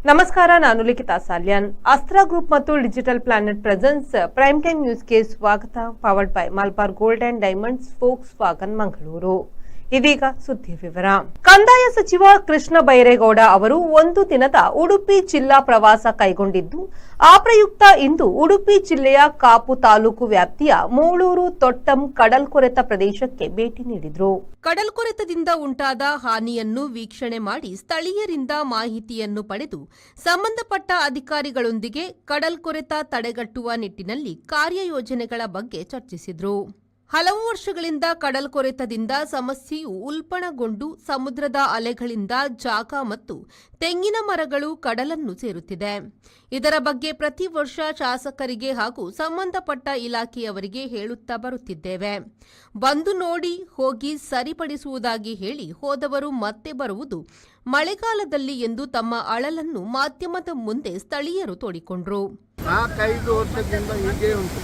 ನಮಸ್ಕಾರ, ನಾನು ಲಿಖಿತಾ ಸಾಲ್ಯಾನ್. ಅಸ್ತ್ರ ಗ್ರೂಪ್ ಮತ್ತು digital planet presence prime time ನ್ಯೂಸ್ಗೆ ಸ್ವಾಗತ. Powered by Malabar gold and diamonds, forks wagon Mangaluru. ಇದೀಗ ಸುದ್ದಿ ವಿವರ. ಕಂದಾಯ ಸಚಿವ ಕೃಷ್ಣ ಬೈರೇಗೌಡ ಅವರು ಒಂದು ದಿನದ ಉಡುಪಿ ಜಿಲ್ಲಾ ಪ್ರವಾಸ ಕೈಗೊಂಡಿದ್ದು, ಆ ಪ್ರಯುಕ್ತ ಇಂದು ಉಡುಪಿ ಜಿಲ್ಲೆಯ ಕಾಪು ತಾಲೂಕು ವ್ಯಾಪ್ತಿಯ ಮೂಳೂರು ತೊಟ್ಟಂ ಕಡಲ್ಕೊರೆತ ಪ್ರದೇಶಕ್ಕೆ ಭೇಟಿ ನೀಡಿದರು. ಕಡಲ್ಕೊರೆತದಿಂದ ಉಂಟಾದ ಹಾನಿಯನ್ನು ವೀಕ್ಷಣೆ ಮಾಡಿ ಸ್ಥಳೀಯರಿಂದ ಮಾಹಿತಿಯನ್ನು ಪಡೆದು ಸಂಬಂಧಪಟ್ಟ ಅಧಿಕಾರಿಗಳೊಂದಿಗೆ ಕಡಲ್ಕೊರೆತ ತಡೆಗಟ್ಟುವ ನಿಟ್ಟಿನಲ್ಲಿ ಕಾರ್ಯಯೋಜನೆಗಳ ಬಗ್ಗೆ ಚರ್ಚಿಸಿದರು. ಹಲವು ವರ್ಷಗಳಿಂದ ಕಡಲ್ಕೊರೆತದಿಂದ ಸಮಸ್ಯೆಯು ಉಲ್ಬಣಗೊಂಡು ಸಮುದ್ರದ ಅಲೆಗಳಿಂದ ಜಾಗ ಮತ್ತು ತೆಂಗಿನ ಮರಗಳು ಕಡಲನ್ನು ಸೇರುತ್ತಿದೆ. ಇದರ ಬಗ್ಗೆ ಪ್ರತಿ ವರ್ಷ ಶಾಸಕರಿಗೆ ಹಾಗೂ ಸಂಬಂಧಪಟ್ಟ ಇಲಾಖೆಯವರಿಗೆ ಹೇಳುತ್ತಾ ಬರುತ್ತಿದ್ದೇವೆ. ಬಂದು ನೋಡಿ ಹೋಗಿ ಸರಿಪಡಿಸುವುದಾಗಿ ಹೇಳಿ ಹೋದವರು ಮತ್ತೆ ಬರುವುದು ಮಳೆಗಾಲದಲ್ಲಿ ಎಂದು ತಮ್ಮ ಅಳಲನ್ನು ಮಾಧ್ಯಮದ ಮುಂದೆ ಸ್ಥಳೀಯರು ತೋಡಿಕೊಂಡರು. 4-5 ವರ್ಷದಿಂದ ಹೀಗೆ ಉಂಟು.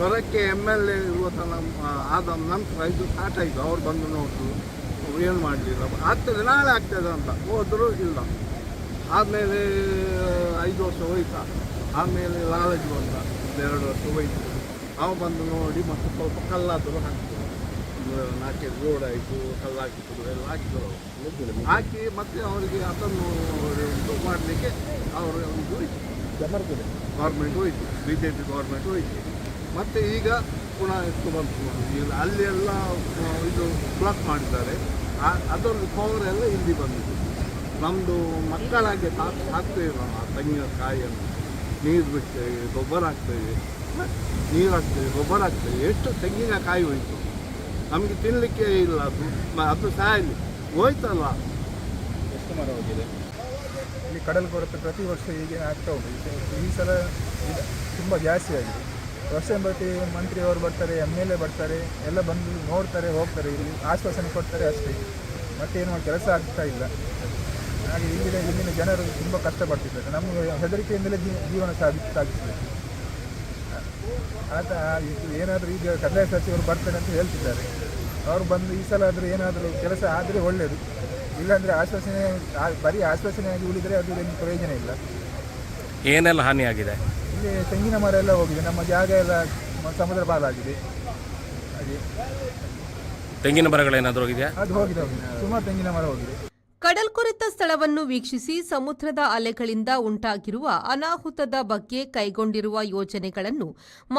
ಸ್ವರಕ್ಕೆ MLA ಆದ ನಂತರ ಇದು ಸ್ಟಾರ್ಟ್ ಆಯಿತು. ಅವ್ರು ಬಂದು ನೋಡಿದ್ರು, ಏನು ಮಾಡಲಿಲ್ಲ, ಆಗ್ತದೆ ನಾಳೆ ಆಗ್ತದೆ ಅಂತ ಹೋದರೂ ಇಲ್ಲ. ಆದಮೇಲೆ 5 ವರ್ಷ ಹೋಯ್ತಾ, ಆಮೇಲೆ ಲಾಲಜಿ ಬಂದ 2 ವರ್ಷ ಹೋಯ್ತು. ಅವು ಬಂದು ನೋಡಿ ಮತ್ತು ಸ್ವಲ್ಪ ಕಲ್ಲಾದರೂ ಹಾಕ್ತದೆ, 4 ರೋಡ್ ಆಯಿತು, ಕಲ್ಲು ಹಾಕಿದ್ರು, ಎಲ್ಲ ಹಾಕಿದ್ರು. ಹಾಕಿ ಮತ್ತೆ ಅವರಿಗೆ ಅದನ್ನು ಇದು ಮಾಡಲಿಕ್ಕೆ ಅವರು ಇದು ಗೌರ್ಮೆಂಟ್ ಹೋಯಿತು, BJP ಗೌರ್ಮೆಂಟ್ ಹೋಯಿತು. ಮತ್ತು ಈಗ ಪುನಃ ಎಷ್ಟು ಬಂತು, ಈಗ ಅಲ್ಲಿ ಎಲ್ಲ ಇದು ಬ್ಲಾಕ್ ಮಾಡಿದ್ದಾರೆ. ಅದೊಂದು ಪವರ್ ಎಲ್ಲ ಇಲ್ಲಿ ಬಂದಿದೆ. ನಮ್ಮದು ಮಕ್ಕಳಾಗೆ ಹಾಕ್ತೇವೆ ನಾವು ಆ ತೆಂಗಿನಕಾಯಿಯನ್ನು, ನೀರು ಬಿಡ್ತೇವೆ, ಗೊಬ್ಬರ ಹಾಕ್ತೇವೆ, ನೀರು ಹಾಕ್ತೇವೆ, ಗೊಬ್ಬರ ಹಾಕ್ತೇವೆ. ಎಷ್ಟು ತೆಂಗಿನಕಾಯಿ ಹೋಯಿತು, ನಮಗೆ ತಿನ್ನಲಿಕ್ಕೆ ಇಲ್ಲ. ಅದು ಸಾಯಲಿ ಹೋಯ್ತಲ್ಲ. ಎಷ್ಟು ಮರ ಹೋಗಿದೆ ಇಲ್ಲಿ ಕಡಲ್ಕೊರೆತ ಪ್ರತಿ ವರ್ಷ ಹೀಗೆ ಆಗ್ತಾ ಉಂಟು. ಈ ಸಲ ತುಂಬ ಜಾಸ್ತಿ ಆಗಿದೆ. ವರ್ಷ ಪ್ರತಿ ಮಂತ್ರಿಯವರು ಬರ್ತಾರೆ, MLA ಬರ್ತಾರೆ, ಎಲ್ಲ ಬಂದು ನೋಡ್ತಾರೆ, ಹೋಗ್ತಾರೆ, ಇಲ್ಲಿ ಆಶ್ವಾಸನೆ ಕೊಡ್ತಾರೆ ಅಷ್ಟೇ. ಮತ್ತೇನು ಕೆಲಸ ಆಗ್ತಾ ಇಲ್ಲ. ಹಾಗೆ ಇಲ್ಲಿನ ಜನರು ತುಂಬ ಕಷ್ಟಪಡ್ತಿದ್ದಾರೆ. ನಮಗೆ ಹೆದರಿಕೆಯಿಂದಲೇ ಜೀವನ ಸಾಗಿಸ್ತಾರೆ. ಆತ ಏನಾದರೂ ಈಗ ಕಂದಾಯ ಸಚಿವರು ಬರ್ತಾರೆ ಅಂತ ಹೇಳ್ತಿದ್ದಾರೆ. ಅವರು ಬಂದು ಈ ಸಲ ಆದರೂ ಏನಾದರೂ ಕೆಲಸ ಆದರೆ ಒಳ್ಳೆಯದು. ಇಲ್ಲಾಂದರೆ ಬರೀ ಆಶ್ವಾಸನೆಯಾಗಿ ಉಳಿದರೆ ಅದು ಏನು ಪ್ರಯೋಜನ ಇಲ್ಲ. ಏನೆಲ್ಲ ಹಾನಿಯಾಗಿದೆ? ಇಲ್ಲಿ ತೆಂಗಿನ ಮರ ಎಲ್ಲ ಹೋಗಿದೆ, ನಮ್ಮ ಜಾಗ ಎಲ್ಲ ಸಮುದ್ರ ಪಾಲಾಗಿದೆ. ಹಾಗೆ ತೆಂಗಿನ ಮರಗಳೇನಾದರೂ ಹೋಗಿದೆಯಾ? ಅದು ಹೋಗಿದೆ, ಸುಮಾರು ತೆಂಗಿನ ಮರ ಹೋಗಿದೆ. ಕಡಲ್ಕೊರೆತ ಸ್ಥಳವನ್ನು ವೀಕ್ಷಿಸಿ ಸಮುದ್ರದ ಅಲೆಗಳಿಂದ ಉಂಟಾಗಿರುವ ಅನಾಹುತದ ಬಗ್ಗೆ ಕೈಗೊಂಡಿರುವ ಯೋಜನೆಗಳನ್ನು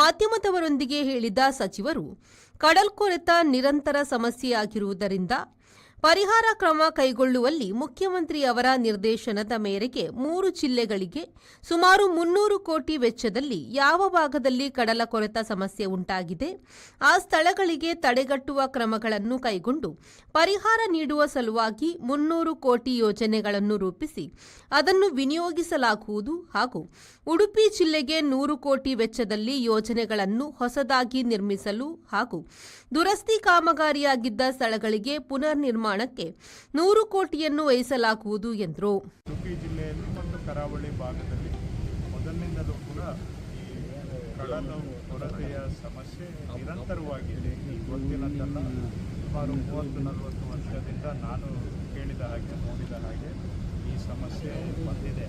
ಮಾಧ್ಯಮದವರೊಂದಿಗೆ ಹೇಳಿದ ಸಚಿವರು, ಕಡಲ್ಕೊರೆತ ನಿರಂತರ ಸಮಸ್ಯೆಯಾಗಿರುವುದರಿಂದ ಪರಿಹಾರ ಕ್ರಮ ಕೈಗೊಳ್ಳುವಲ್ಲಿ ಮುಖ್ಯಮಂತ್ರಿ ಅವರ ನಿರ್ದೇಶನದ ಮೇರೆಗೆ 3 ಜಿಲ್ಲೆಗಳಿಗೆ ಸುಮಾರು 300 ಕೋಟಿ ವೆಚ್ಚದಲ್ಲಿ ಯಾವ ಭಾಗದಲ್ಲಿ ಕಡಲ ಕೊರೆತ ಸಮಸ್ಯೆ ಉಂಟಾಗಿದೆ ಆ ಸ್ಥಳಗಳಿಗೆ ತಡೆಗಟ್ಟುವ ಕ್ರಮಗಳನ್ನು ಕೈಗೊಂಡು ಪರಿಹಾರ ನೀಡುವ ಸಲುವಾಗಿ 300 ಕೋಟಿ ಯೋಜನೆಗಳನ್ನು ರೂಪಿಸಿ ಅದನ್ನು ವಿನಿಯೋಗಿಸಲಾಗುವುದು ಹಾಗೂ ಉಡುಪಿ ಜಿಲ್ಲೆಗೆ 100 ಕೋಟಿ ವೆಚ್ಚದಲ್ಲಿ ಯೋಜನೆಗಳನ್ನು ಹೊಸದಾಗಿ ನಿರ್ಮಿಸಲು ಹಾಗೂ ದುರಸ್ತಿ ಕಾಮಗಾರಿಯಾಗಿದ್ದ ಸ್ಥಳಗಳಿಗೆ ಪುನರ್ ನಿರ್ಮಾಣಕ್ಕೆ 100 ಕೋಟಿಯನ್ನು ವಹಿಸಲಾಗುವುದು ಎಂದರು. ಉಡುಪಿ ಜಿಲ್ಲೆಯಲ್ಲಿ ಮತ್ತು ಕರಾವಳಿ ಭಾಗದಲ್ಲಿ ಮೊದಲಿನಿಂದಲೂ ಕೂಡ ಈ ಕಡಲು ಕೊರತೆಯ ಸಮಸ್ಯೆ ನಿರಂತರವಾಗಿದೆ. ಈ ಗೊತ್ತಿಲ್ಲದಲ್ಲ, ಸುಮಾರು 30-40 ವರ್ಷದಿಂದ ನಾನು ಕೇಳಿದ ಹಾಗೆ ನೋಡಿದ ಹಾಗೆ ಈ ಸಮಸ್ಯೆ ಬಂದಿದೆ.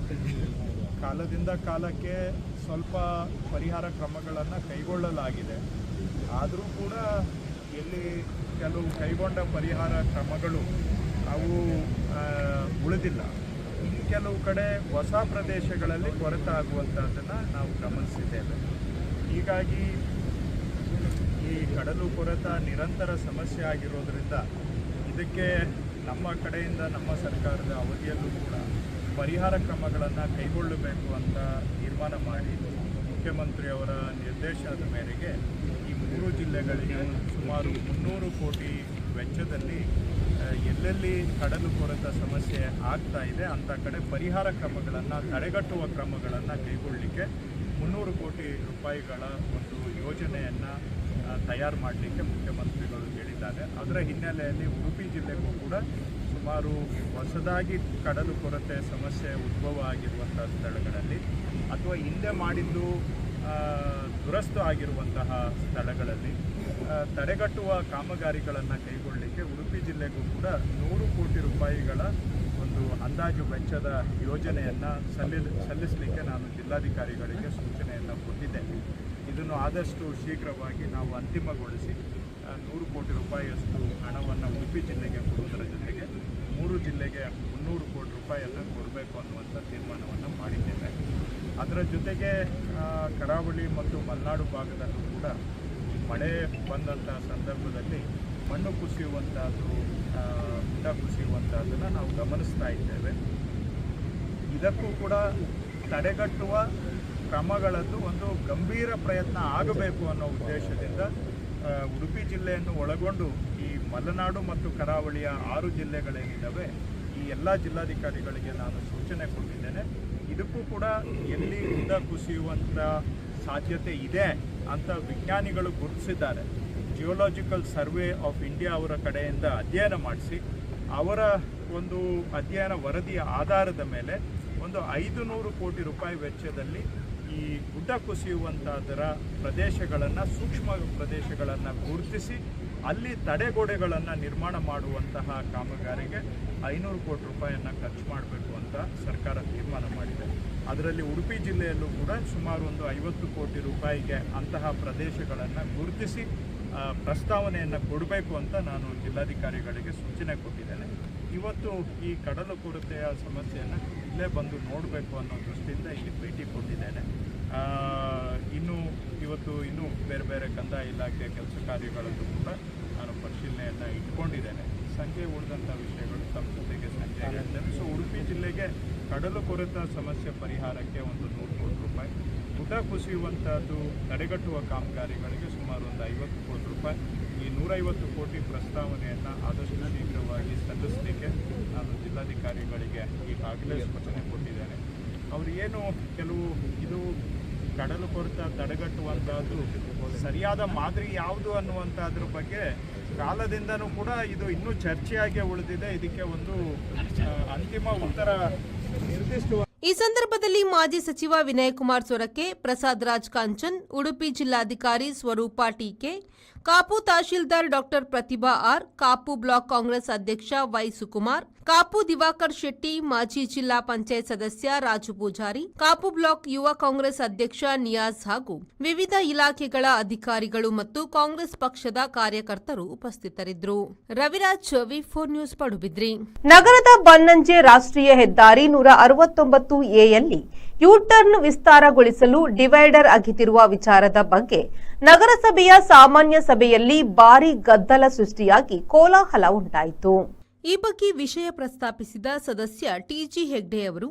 ಕಾಲದಿಂದ ಕಾಲಕ್ಕೆ ಸ್ವಲ್ಪ ಪರಿಹಾರ ಕ್ರಮಗಳನ್ನು ಕೈಗೊಳ್ಳಲಾಗಿದೆ. ಆದರೂ ಕೂಡ ಎಲ್ಲಿ ಕೆಲವು ಕೈಗೊಂಡ ಪರಿಹಾರ ಕ್ರಮಗಳು ಅವು ಉಳಿದಿಲ್ಲ. ಇನ್ನು ಕೆಲವು ಕಡೆ ಹೊಸ ಪ್ರದೇಶಗಳಲ್ಲಿ ಕೊರತೆ ಆಗುವಂಥದ್ದನ್ನು ನಾವು ಗಮನಿಸಿದ್ದೇವೆ. ಹೀಗಾಗಿ ಈ ಕಡಲು ಕೊರೆತ ನಿರಂತರ ಸಮಸ್ಯೆ ಆಗಿರೋದ್ರಿಂದ ಇದಕ್ಕೆ ನಮ್ಮ ಕಡೆಯಿಂದ ನಮ್ಮ ಸರ್ಕಾರದ ಅವಧಿಯಲ್ಲೂ ಕೂಡ ಪರಿಹಾರ ಕ್ರಮಗಳನ್ನು ಕೈಗೊಳ್ಳಬೇಕು ಅಂತ ತೀರ್ಮಾನ ಮಾಡಿ ಮುಖ್ಯಮಂತ್ರಿಯವರ ನಿರ್ದೇಶನದ ಮೇರೆಗೆ ಈ 3 ಜಿಲ್ಲೆಗಳಿಗೆ ಸುಮಾರು 300 ಕೋಟಿ ವೆಚ್ಚದಲ್ಲಿ ಎಲ್ಲೆಲ್ಲಿ ಕಡಲು ಕೊರೆತ ಸಮಸ್ಯೆ ಆಗ್ತಾ ಇದೆ ಅಂಥ ಕಡೆ ಪರಿಹಾರ ಕ್ರಮಗಳನ್ನು ತಡೆಗಟ್ಟುವ ಕ್ರಮಗಳನ್ನು ಕೈಗೊಳ್ಳಲಿಕ್ಕೆ 300 ಕೋಟಿ ರೂಪಾಯಿಗಳ ಒಂದು ಯೋಜನೆಯನ್ನು ತಯಾರು ಮಾಡಲಿಕ್ಕೆ ಮುಖ್ಯಮಂತ್ರಿಗಳು ಹೇಳಿದ್ದಾರೆ. ಅದರ ಹಿನ್ನೆಲೆಯಲ್ಲಿ ಉಡುಪಿ ಜಿಲ್ಲೆಗೂ ಕೂಡ ಸುಮಾರು ಹೊಸದಾಗಿ ಕಡಲು ಕೊರತೆ ಸಮಸ್ಯೆ ಉದ್ಭವ ಆಗಿರುವಂಥ ಸ್ಥಳಗಳಲ್ಲಿ ಅಥವಾ ಹಿಂದೆ ಮಾಡಿದ್ದು ದುರಸ್ತು ಆಗಿರುವಂತಹ ಸ್ಥಳಗಳಲ್ಲಿ ತಡೆಗಟ್ಟುವ ಕಾಮಗಾರಿಗಳನ್ನು ಕೈಗೊಳ್ಳಲಿಕ್ಕೆ ಉಡುಪಿ ಜಿಲ್ಲೆಗೂ ಕೂಡ 100 ಕೋಟಿ ರೂಪಾಯಿಗಳ ಒಂದು ಒಂದು ಅಂದಾಜು ವೆಚ್ಚದ ಯೋಜನೆಯನ್ನು ಸಲ್ಲಿಸಲಿಕ್ಕೆ ನಾನು ಜಿಲ್ಲಾಧಿಕಾರಿಗಳಿಗೆ ಸೂಚನೆಯನ್ನು ಕೊಟ್ಟಿದ್ದೇನೆ. ಇದನ್ನು ಆದಷ್ಟು ಶೀಘ್ರವಾಗಿ ನಾವು ಅಂತಿಮಗೊಳಿಸಿ 100 ಕೋಟಿ ರೂಪಾಯಿಯಷ್ಟು ಹಣವನ್ನು ಉಡುಪಿ ಜಿಲ್ಲೆಗೆ ಕೊಡುವುದರ ಜೊತೆಗೆ 3 ಜಿಲ್ಲೆಗೆ 300 ಕೋಟಿ ರೂಪಾಯಿಯನ್ನು ಕೊಡಬೇಕು ಅನ್ನುವಂಥ ತೀರ್ಮಾನವನ್ನು ಮಾಡಿದ್ದೇವೆ. ಅದರ ಜೊತೆಗೆ ಕರಾವಳಿ ಮತ್ತು ಮಲೆನಾಡು ಭಾಗದಲ್ಲೂ ಕೂಡ ಮಳೆ ಬಂದಂಥ ಸಂದರ್ಭದಲ್ಲಿ ಮಣ್ಣು ಕುಸಿಯುವಂಥದ್ದು, ಗುಡ್ಡ ಕುಸಿಯುವಂಥದ್ದನ್ನು ನಾವು ಗಮನಿಸ್ತಾ ಇದ್ದೇವೆ. ಇದಕ್ಕೂ ಕೂಡ ತಡೆಗಟ್ಟುವ ಕ್ರಮಗಳದ್ದು ಒಂದು ಗಂಭೀರ ಪ್ರಯತ್ನ ಆಗಬೇಕು ಅನ್ನೋ ಉದ್ದೇಶದಿಂದ ಉಡುಪಿ ಜಿಲ್ಲೆಯನ್ನು ಒಳಗೊಂಡು ಈ ಮಲೆನಾಡು ಮತ್ತು ಕರಾವಳಿಯ 6 ಜಿಲ್ಲೆಗಳೇನಿದ್ದಾವೆ ಈ ಎಲ್ಲ ಜಿಲ್ಲಾಧಿಕಾರಿಗಳಿಗೆ ನಾನು ಸೂಚನೆ ಕೊಟ್ಟಿದ್ದೇನೆ. ಇದಕ್ಕೂ ಕೂಡ ಎಲ್ಲಿ ಗುಡ್ಡ ಕುಸಿಯುವಂಥ ಸಾಧ್ಯತೆ ಇದೆ ಅಂತ ವಿಜ್ಞಾನಿಗಳು ಗುರುತಿಸಿದ್ದಾರೆ. ಜಿಯೋಲಾಜಿಕಲ್ ಸರ್ವೆ ಆಫ್ ಇಂಡಿಯಾ ಅವರ ಕಡೆಯಿಂದ ಅಧ್ಯಯನ ಮಾಡಿಸಿ ಅವರ ಒಂದು ಅಧ್ಯಯನ ವರದಿಯ ಆಧಾರದ ಮೇಲೆ ಒಂದು 500 ಕೋಟಿ ರೂಪಾಯಿ ವೆಚ್ಚದಲ್ಲಿ ಈ ಗುಡ್ಡ ಕುಸಿಯುವಂಥದ್ದರ ಪ್ರದೇಶಗಳನ್ನು, ಸೂಕ್ಷ್ಮ ಪ್ರದೇಶಗಳನ್ನು ಗುರುತಿಸಿ ಅಲ್ಲಿ ತಡೆಗೋಡೆಗಳನ್ನು ನಿರ್ಮಾಣ ಮಾಡುವಂತಹ ಕಾಮಗಾರಿಗೆ 500 ಕೋಟಿ ರೂಪಾಯಿಯನ್ನು ಖರ್ಚು ಮಾಡಬೇಕು ಅಂತ ಸರ್ಕಾರ ತೀರ್ಮಾನ ಮಾಡಿದೆ. ಅದರಲ್ಲಿ ಉಡುಪಿ ಜಿಲ್ಲೆಯಲ್ಲೂ ಕೂಡ ಸುಮಾರು ಒಂದು 50 ಕೋಟಿ ರೂಪಾಯಿಗೆ ಅಂತಹ ಪ್ರದೇಶಗಳನ್ನು ಗುರುತಿಸಿ ಪ್ರಸ್ತಾವನೆಯನ್ನು ಕೊಡಬೇಕು ಅಂತ ನಾನು ಜಿಲ್ಲಾಧಿಕಾರಿಗಳಿಗೆ ಸೂಚನೆ ಕೊಟ್ಟಿದ್ದೇನೆ. ಇವತ್ತು ಈ ಕಡಲು ಕೊರತೆಯ ಸಮಸ್ಯೆಯನ್ನು ಇಲ್ಲೇ ಬಂದು ನೋಡಬೇಕು ಅನ್ನೋ ದೃಷ್ಟಿಯಿಂದ ಇಲ್ಲಿ ಭೇಟಿ ಕೊಟ್ಟಿದ್ದೇನೆ. ಇನ್ನೂ ಬೇರೆ ಬೇರೆ ಕಂದಾಯ ಇಲಾಖೆ ಕೆಲಸ ಕಾರ್ಯಗಳಲ್ಲೂ ಕೂಡ ನಾನು ಪರಿಶೀಲನೆಯನ್ನು ಇಟ್ಕೊಂಡಿದ್ದೇನೆ. ಸಂಖ್ಯೆ ಉಳಿದಂಥ ವಿಷಯಗಳು ತಮ್ಮ ಜೊತೆಗೆ ಸಂಖ್ಯೆ ಹೇಳ್ತೇನೆ. ಸೊ ಉಡುಪಿ ಜಿಲ್ಲೆಗೆ ಕಡಲು ಕೊರೆತ ಸಮಸ್ಯೆ ಪರಿಹಾರಕ್ಕೆ ಒಂದು 100 ಕೋಟಿ ರೂಪಾಯಿ, ಗುಡ್ಡ ಕುಸಿಯುವಂಥದ್ದು ತಡೆಗಟ್ಟುವ ಕಾಮಗಾರಿಗಳಿಗೆ ಸುಮಾರು ಒಂದು 50 ಕೋಟಿ ರೂಪಾಯಿ, ಈ 150 ಕೋಟಿ ಪ್ರಸ್ತಾವನೆಯನ್ನು ಆದಷ್ಟು ಶೀಘ್ರವಾಗಿ ಸಲ್ಲಿಸಲಿಕ್ಕೆ ನಾನು ಜಿಲ್ಲಾಧಿಕಾರಿಗಳಿಗೆ ಈಗಾಗಲೇ ಸೂಚನೆ ಕೊಟ್ಟಿದ್ದೇನೆ. ಅವರು ಏನು ಕೆಲವು ಇದು ಕಡಲು ಕೊರೆತ ತಡೆಗಟ್ಟುವಂಥದ್ದು ಸರಿಯಾದ ಮಾದರಿ ಯಾವುದು ಅನ್ನುವಂಥದ್ರ ಬಗ್ಗೆ ಕಾಲದಿಂದನೂ ಕೂಡ ಇದು ಇನ್ನೂ ಚರ್ಚೆಯಾಗಿ ಉಳಿದಿದೆ. ಇದಕ್ಕೆ ಒಂದು ಅಂತಿಮ ಉತ್ತರ ನಿರ್ದಿಷ್ಟ. ಈ ಸಂದರ್ಭದಲ್ಲಿ ಮಾಜಿ ಸಚಿವ ವಿನಯಕುಮಾರ್ ಸೊರಕೆ, ಪ್ರಸಾದ್ ರಾಜ್ ಕಾಂಚನ್, ಉಡುಪಿ ಜಿಲ್ಲಾಧಿಕಾರಿ ಸ್ವರೂಪ ಟೀಕೆ, ಕಾಪು ತಹಶೀಲ್ದಾರ್ ಡಾಕ್ಟರ್ ಪ್ರತಿಭಾ ಆರ್, ಕಾಪು ಬ್ಲಾಕ್ ಕಾಂಗ್ರೆಸ್ ಅಧ್ಯಕ್ಷ ವೈ ಸುಕುಮಾರ್, ಕಾಪು ದಿವಾಕರ್ ಶೆಟ್ಟಿ, ಮಾಜಿ ಜಿಲ್ಲಾ ಪಂಚಾಯತ್ ಸದಸ್ಯ ರಾಜು ಪೂಜಾರಿ, ಕಾಪು ಬ್ಲಾಕ್ ಯುವ ಕಾಂಗ್ರೆಸ್ ಅಧ್ಯಕ್ಷ ನಿಯಾಜ್ ಹಾಗೂ ವಿವಿಧ ಇಲಾಖೆಗಳ ಅಧಿಕಾರಿಗಳು ಮತ್ತು ಕಾಂಗ್ರೆಸ್ ಪಕ್ಷದ ಕಾರ್ಯಕರ್ತರು ಉಪಸ್ಥಿತರಿದ್ದರು. ರವಿರಾಜ್, ವಿ4 ನ್ಯೂಸ್, ಪಡುಬಿದ್ರಿ. ನಗರದ ಬನ್ನಂಜೆ ರಾಷ್ಟ್ರೀಯ ಹೆದ್ದಾರಿ 169A ಯಲ್ಲಿ ಯೂಟರ್ನ್ ವಿಸ್ತಾರಗೊಳಿಸಲು ಡಿವೈಡರ್ ಅಗೆದಿರುವ ವಿಚಾರದ ಬಗ್ಗೆ ನಗರಸಭೆಯ ಸಾಮಾನ್ಯ ಸಭೆಯಲ್ಲಿ ಭಾರೀ ಗದ್ದಲ ಸೃಷ್ಟಿಯಾಗಿ ಕೋಲಾಹಲ ಉಂಟಾಯಿತು. ಈ ಬಗ್ಗೆ ವಿಷಯ ಪ್ರಸ್ತಾಪಿಸಿದ ಸದಸ್ಯ ಟಿಜಿ ಹೆಗ್ಡೆ ಅವರು,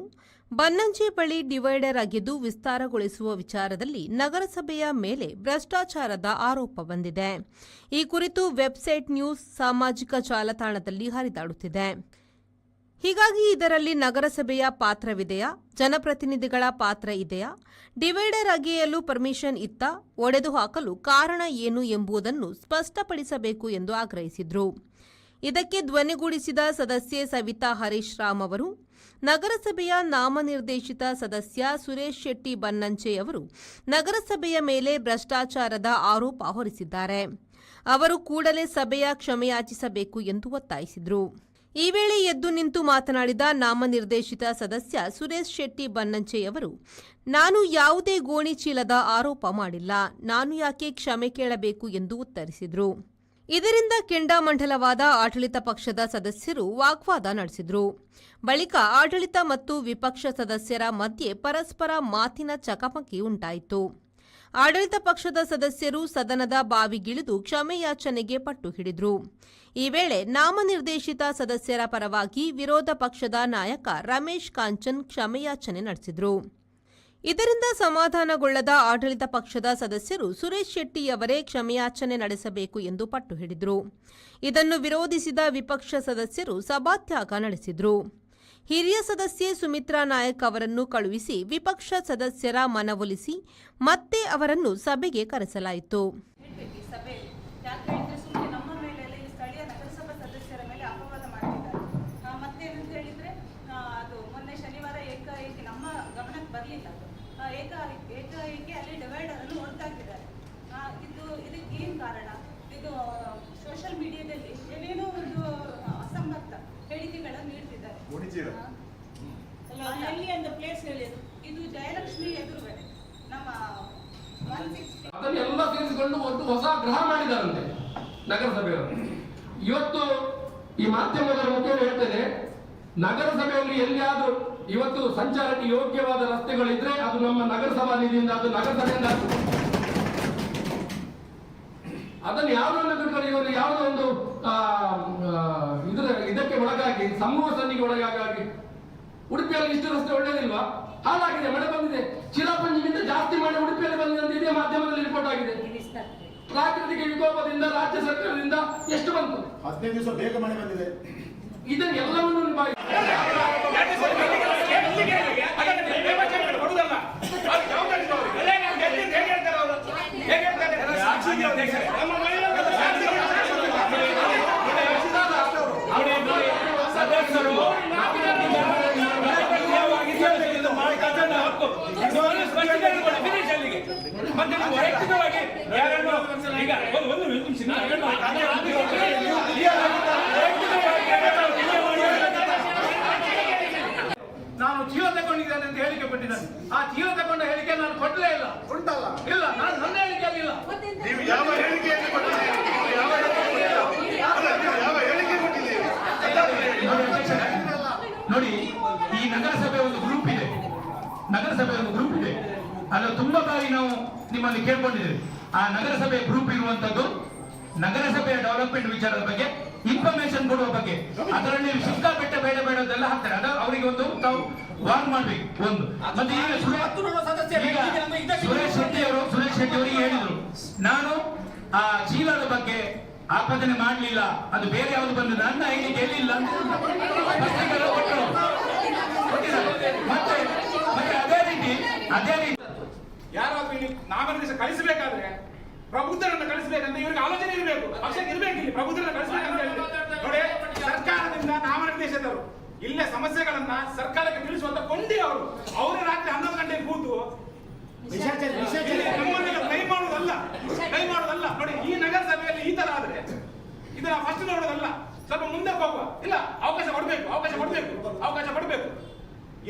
ಬನ್ನಂಜೆ ಬಳಿ ಡಿವೈಡರ್ ಅಗೆದು ವಿಸ್ತಾರಗೊಳಿಸುವ ವಿಚಾರದಲ್ಲಿ ನಗರಸಭೆಯ ಮೇಲೆ ಭ್ರಷ್ಟಾಚಾರದ ಆರೋಪ ಬಂದಿದೆ. ಈ ಕುರಿತು ವೆಬ್ಸೈಟ್ ನ್ಯೂಸ್ ಸಾಮಾಜಿಕ ಜಾಲತಾಣದಲ್ಲಿ ಹರಿದಾಡುತ್ತಿದೆ. ಹೀಗಾಗಿ ಇದರಲ್ಲಿ ನಗರಸಭೆಯ ಪಾತ್ರವಿದೆಯಾ, ಜನಪ್ರತಿನಿಧಿಗಳ ಪಾತ್ರ ಇದೆಯಾ, ಡಿವೈಡರ್ ಅಗೆಯಲು ಪರ್ಮಿಷನ್ ಇತ್ತ, ಒಡೆದು ಹಾಕಲು ಕಾರಣ ಏನು ಎಂಬುದನ್ನು ಸ್ಪಷ್ಟಪಡಿಸಬೇಕು ಎಂದು ಆಗ್ರಹಿಸಿದರು. ಇದಕ್ಕೆ ಧ್ವನಿಗೂಡಿಸಿದ ಸದಸ್ಯೆ ಸವಿತಾ ಹರೀಶ್ ರಾಮ್ ಅವರು, ನಗರಸಭೆಯ ನಾಮನಿರ್ದೇಶಿತ ಸದಸ್ಯ ಸುರೇಶ್ ಶೆಟ್ಟಿ ಬನ್ನಂಚೆ ಅವರು ನಗರಸಭೆಯ ಮೇಲೆ ಭ್ರಷ್ಟಾಚಾರದ ಆರೋಪ ಹೊರಿಸಿದ್ದಾರೆ. ಅವರು ಕೂಡಲೇ ಸಭೆಯ ಕ್ಷಮೆಯಾಚಿಸಬೇಕು ಎಂದು ಒತ್ತಾಯಿಸಿದರು. ಈ ವೇಳೆ ಎದ್ದು ನಿಂತು ಮಾತನಾಡಿದ ನಾಮನಿರ್ದೇಶಿತ ಸದಸ್ಯ ಸುರೇಶ್ ಶೆಟ್ಟಿ ಬನ್ನಂಚೆಯವರು, ನಾನು ಯಾವುದೇ ಗೋಣಿಚೀಲದ ಆರೋಪ ಮಾಡಿಲ್ಲ, ನಾನು ಯಾಕೆ ಕ್ಷಮೆ ಕೇಳಬೇಕು ಎಂದು ಉತ್ತರಿಸಿದರು. ಇದರಿಂದ ಕೆಂಡಾಮಂಡಲವಾದ ಆಡಳಿತ ಪಕ್ಷದ ಸದಸ್ಯರು ವಾಗ್ವಾದ ನಡೆಸಿದರು. ಬಳಿಕ ಆಡಳಿತ ಮತ್ತು ವಿಪಕ್ಷ ಸದಸ್ಯರ ಮಧ್ಯೆ ಪರಸ್ಪರ ಮಾತಿನ ಚಕಮಕಿ ಉಂಟಾಯಿತು. ಆಡಳಿತ ಪಕ್ಷದ ಸದಸ್ಯರು ಸದನದ ಬಾವಿಗಿಳಿದು ಕ್ಷಮೆಯಾಚನೆಗೆ ಪಟ್ಟು ಹಿಡಿದರು. ಈ ವೇಳೆ ನಾಮನಿರ್ದೇಶಿತ ಸದಸ್ಯರ ಪರವಾಗಿ ವಿರೋಧ ಪಕ್ಷದ ನಾಯಕ ರಮೇಶ್ ಕಾಂಚನ್ ಕ್ಷಮೆಯಾಚನೆ ನಡೆಸಿದರು. ಇದರಿಂದ ಸಮಾಧಾನಗೊಳ್ಳದ ಆಡಳಿತ ಪಕ್ಷದ ಸದಸ್ಯರು ಸುರೇಶ್ ಶೆಟ್ಟಿಯವರೇ ಕ್ಷಮೆಯಾಚನೆ ನಡೆಸಬೇಕು ಎಂದು ಪಟ್ಟು ಹಿಡಿದರು. ಇದನ್ನು ವಿರೋಧಿಸಿದ ವಿಪಕ್ಷ ಸದಸ್ಯರು ಸಭಾತ್ಯಾಗ ನಡೆಸಿದರು. ಹಿರಿಯ ಸದಸ್ಯೆ ಸುಮಿತ್ರಾ ನಾಯಕ್ ಅವರನ್ನು ಕಳುಹಿಸಿ ವಿಪಕ್ಷ ಸದಸ್ಯರ ಮನವೊಲಿಸಿ ಮತ್ತೆ ಅವರನ್ನು ಸಭೆಗೆ ಕರೆಸಲಾಯಿತು. ಏಕಾಏಕಿ ಅಲ್ಲಿ ಡಿವೈಡರ್ ಅನ್ನು ಹೊರತಾಕಿದ್ದಾರೆ. ಇದಕ್ಕೆ ಏನು ಕಾರಣ? ಇದು ಸೋಷಿಯಲ್ ಮೀಡಿಯಾದಲ್ಲಿ ಏನೇನೋ ಒಂದು ಅಸಂಬದ್ಧ ಹೇಳಿಕೆಗಳನ್ನು ನೀಡ್ತಿದ್ದಾರೆ. ಎಲ್ಲಿ ಅಂತ ಪ್ಲೇಸ್ ಹೇಳಿದ್ರು, ಇದು ಜಯಲಕ್ಷ್ಮಿ ಎದುರುಗಡೆ ನಮ್ಮ 160. ಅದನ್ನೆಲ್ಲ ಸೇರಿಸಿಕೊಂಡು ಒಂದು ಹೊಸ ಗ್ರಹ ಮಾಡಿದಾರಂತೆ ನಗರಸಭೆಯವರು. ಇವತ್ತು ಈ ಮಾಧ್ಯಮದವರ ಮುಖೇನ ಹೇಳ್ತೇನೆ, ನಗರಸಭೆಯಲ್ಲಿ ಎಲ್ಲಿಯಾದ್ರೂ ಇವತ್ತು ಸಂಚಾರಕ್ಕೆ ಯೋಗ್ಯವಾದ ರಸ್ತೆಗಳಿದ್ರೆ ಅದು ನಮ್ಮ ನಗರಸಭಾ ನಿಧಿಯಿಂದ, ಅದು ನಗರಸಭೆಯಿಂದ. ಅದನ್ನು ಯಾವುದೋ ಇವರು ಯಾವುದೋ ಒಂದು ಇದಕ್ಕೆ ಒಳಗಾಗಿ ಸಮೂಹ ಸನ್ನಿಗೆ ಒಳಗಾಗಿ ಉಡುಪಿಯಲ್ಲಿ ಇಷ್ಟು ರಸ್ತೆ ಒಳ್ಳೇದಿಲ್ವಾ? ಹಾಳಾಗಿದೆ, ಮಳೆ ಬಂದಿದೆ. ಚಿರಾಪಂಜಿಗಿಂತ ಜಾಸ್ತಿ ಮಳೆ ಉಡುಪಿಯಲ್ಲಿ ಬಂದಿದೆ ಅಂತ ಇದೇ ಮಾಧ್ಯಮದಲ್ಲಿ ರಿಪೋರ್ಟ್ ಆಗಿದೆ. ಪ್ರಾಕೃತಿಕ ವಿಕೋಪದಿಂದ ರಾಜ್ಯ ಸರ್ಕಾರದಿಂದ ಎಷ್ಟು ಬಂತು? 15 ದಿವಸ ಬೇಗ ಮಳೆ ಬಂದಿದೆ. ಇದನ್ನೆಲ್ಲವನ್ನು ನಿಭಾಯಿಸಿ ನಾನು ಜೀವ ತಗೊಂಡಿದ್ದೇನೆ ಅಂತ ಹೇಳಿಕೆ ಕೊಟ್ಟಿದ್ದಾನೆ. ಆ ಜೀವ ತಗೊಂಡ ಹೇಳಿಕೆ ನಾನು ಕೊಡಲೇ ಇಲ್ಲ. ಉಂಟಲ್ಲ? ಇಲ್ಲ, ನಾನು ನನ್ನ ಹೇಳಿಕೆಯಲ್ಲಿ ಇಲ್ಲ. ನೀವು ಯಾವ ಹೇಳಿಕೆಯನ್ನು ಕೊಟ್ಟಿದ್ದೀರಿ? ಯಾವ ಹೇಳಿಕೆ ಕೊಟ್ಟಿದ್ದೀರಿ? ನೋಡಿ, ಈ ನಗರಸಭೆ ಒಂದು ಗ್ರೂಪ್ ಇದೆ, ನಗರಸಭೆ ಒಂದು ಗ್ರೂಪ್ ಇದೆ. ಅದು ತುಂಬಾ ಬಾರಿ ನಾವು ನಿಮ್ಮಲ್ಲಿ ಕೇಳ್ಕೊಂಡಿದ್ದೇವೆ. ಆ ನಗರಸಭೆ ಗ್ರೂಪ್ ಇರುವಂತದ್ದು ನಗರಸಭೆಯ ಡೆವಲಪ್ಮೆಂಟ್ ವಿಚಾರದ ಬಗ್ಗೆ ಇನ್ಫಾರ್ಮೇಶನ್ ಕೊಡುವ ಬಗ್ಗೆ. ಅದರಲ್ಲಿ ಸಿಕ್ಕಾಪಟ್ಟೆ ಬೇಡ ಬೇಡದೆಲ್ಲ ಹಾಕ್ತಾರೆ. ಅದು ಅವರಿಗೆ ಒಂದು ತಾವು ವಾರ್ನ್ ಮಾಡ್ಬೇಕು. ಒಂದು ಮತ್ತೆ ಈಗ ಸುರೇಶ್ ಶೆಟ್ಟಿ ಅವರಿಗೆ ಹೇಳಿದ್ರು, ನಾನು ಆ ಚೀಲದ ಬಗ್ಗೆ ಆಪಾದನೆ ಮಾಡಲಿಲ್ಲ, ಅದು ಬೇರೆ ಯಾವುದು ಬಂದು ನನ್ನ ಐಡಿಗೆ ಹೇಳಿಲ್ಲ ಅಂತ ಮತ್ತೆ ಅದೇ ರೀತಿ ಯಾರಾದ್ರೂ ಇಲ್ಲಿ ನಾಮನಿರ್ದೇಶ ಕಳಿಸಬೇಕಾದ್ರೆ ಪ್ರಬುದ್ಧರನ್ನ ಕಳಿಸಬೇಕಂತ ಇವರಿಗೆ ಆಲೋಚನೆ ಇರಬೇಕು, ಪಕ್ಷಕ್ಕೆ ಇರಬೇಕು. ಇಲ್ಲಿ ಪ್ರಬುದ್ಧರನ್ನ ಕಳಿಸಬೇಕಂತ ನೋಡಿ, ಸರ್ಕಾರದಿಂದ ನಾಮನಿರ್ದೇಶಕರು ಇಲ್ಲೇ ಸಮಸ್ಯೆಗಳನ್ನ ಸರ್ಕಾರಕ್ಕೆ ತಿಳಿಸುವಂತ ಕೊಂಡಿ ಅವರು ರಾತ್ರಿ 11 ಗಂಟೆಗೆ ಕೂತು ಕೈ ಮಾಡುವುದಲ್ಲ. ನೋಡಿ, ಈ ನಗರಸಭೆಯಲ್ಲಿ ಈ ತರ ಆದ್ರೆ ಇದನ್ನ ಫಸ್ಟ್ ನೋಡೋದಲ್ಲ, ಸ್ವಲ್ಪ ಮುಂದೆ ಹೋಗುವ. ಇಲ್ಲ, ಅವಕಾಶ ಕೊಡಬೇಕು.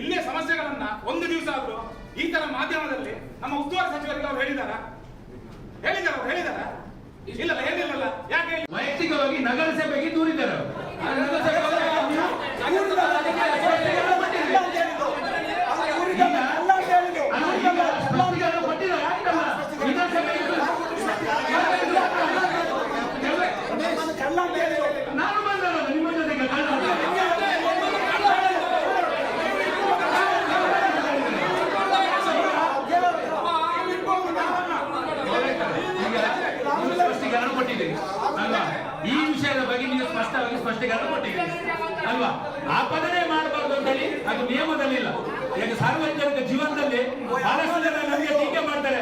ಇಲ್ಲೇ ಸಮಸ್ಯೆಗಳನ್ನ ಒಂದು ದಿವಸ ಆದ್ರೂ ಈ ತರ ಮಾಧ್ಯಮದಲ್ಲಿ ನಮ್ಮ ಉಸ್ತುವಾರಿ ಸಚಿವರಿಗೆ ಅವ್ರು ಹೇಳಿದಾರ? ಇಲ್ಲ, ಹೇಳಿಲ್ಲಲ್ಲ. ಯಾಕೆ ವೈಯಕ್ತಿಕವಾಗಿ ನಗರಸಭೆಗೆ ದೂರಿದ್ದಾರೆ. ನಾನು ಬಂದಲ್ಲ ನಿಮ್ಮ ಜೊತೆಗೆ ಸ್ಪಷ್ಟೀಕರಣ ಕೊಟ್ಟಿದ್ದೀರಿ ಅಲ್ವಾ? ಈ ವಿಷಯದ ಬಗ್ಗೆ ನೀವು ಸ್ಪಷ್ಟವಾಗಿ ಸ್ಪಷ್ಟೀಕರಣ ಕೊಟ್ಟಿದ್ದೀರಿ ಅಲ್ವಾ? ಆಪಾದನೆ ಮಾಡಬಾರ್ದು ಅಂತ ಹೇಳಿ ಅದು ನಿಯಮದಲ್ಲಿಲ್ಲ. ಈಗ ಸಾರ್ವಜನಿಕ ಜೀವನದಲ್ಲಿ ಬಹಳಷ್ಟು ಜನ ನಮಗೆ ಟೀಕೆ ಮಾಡ್ತಾರೆ.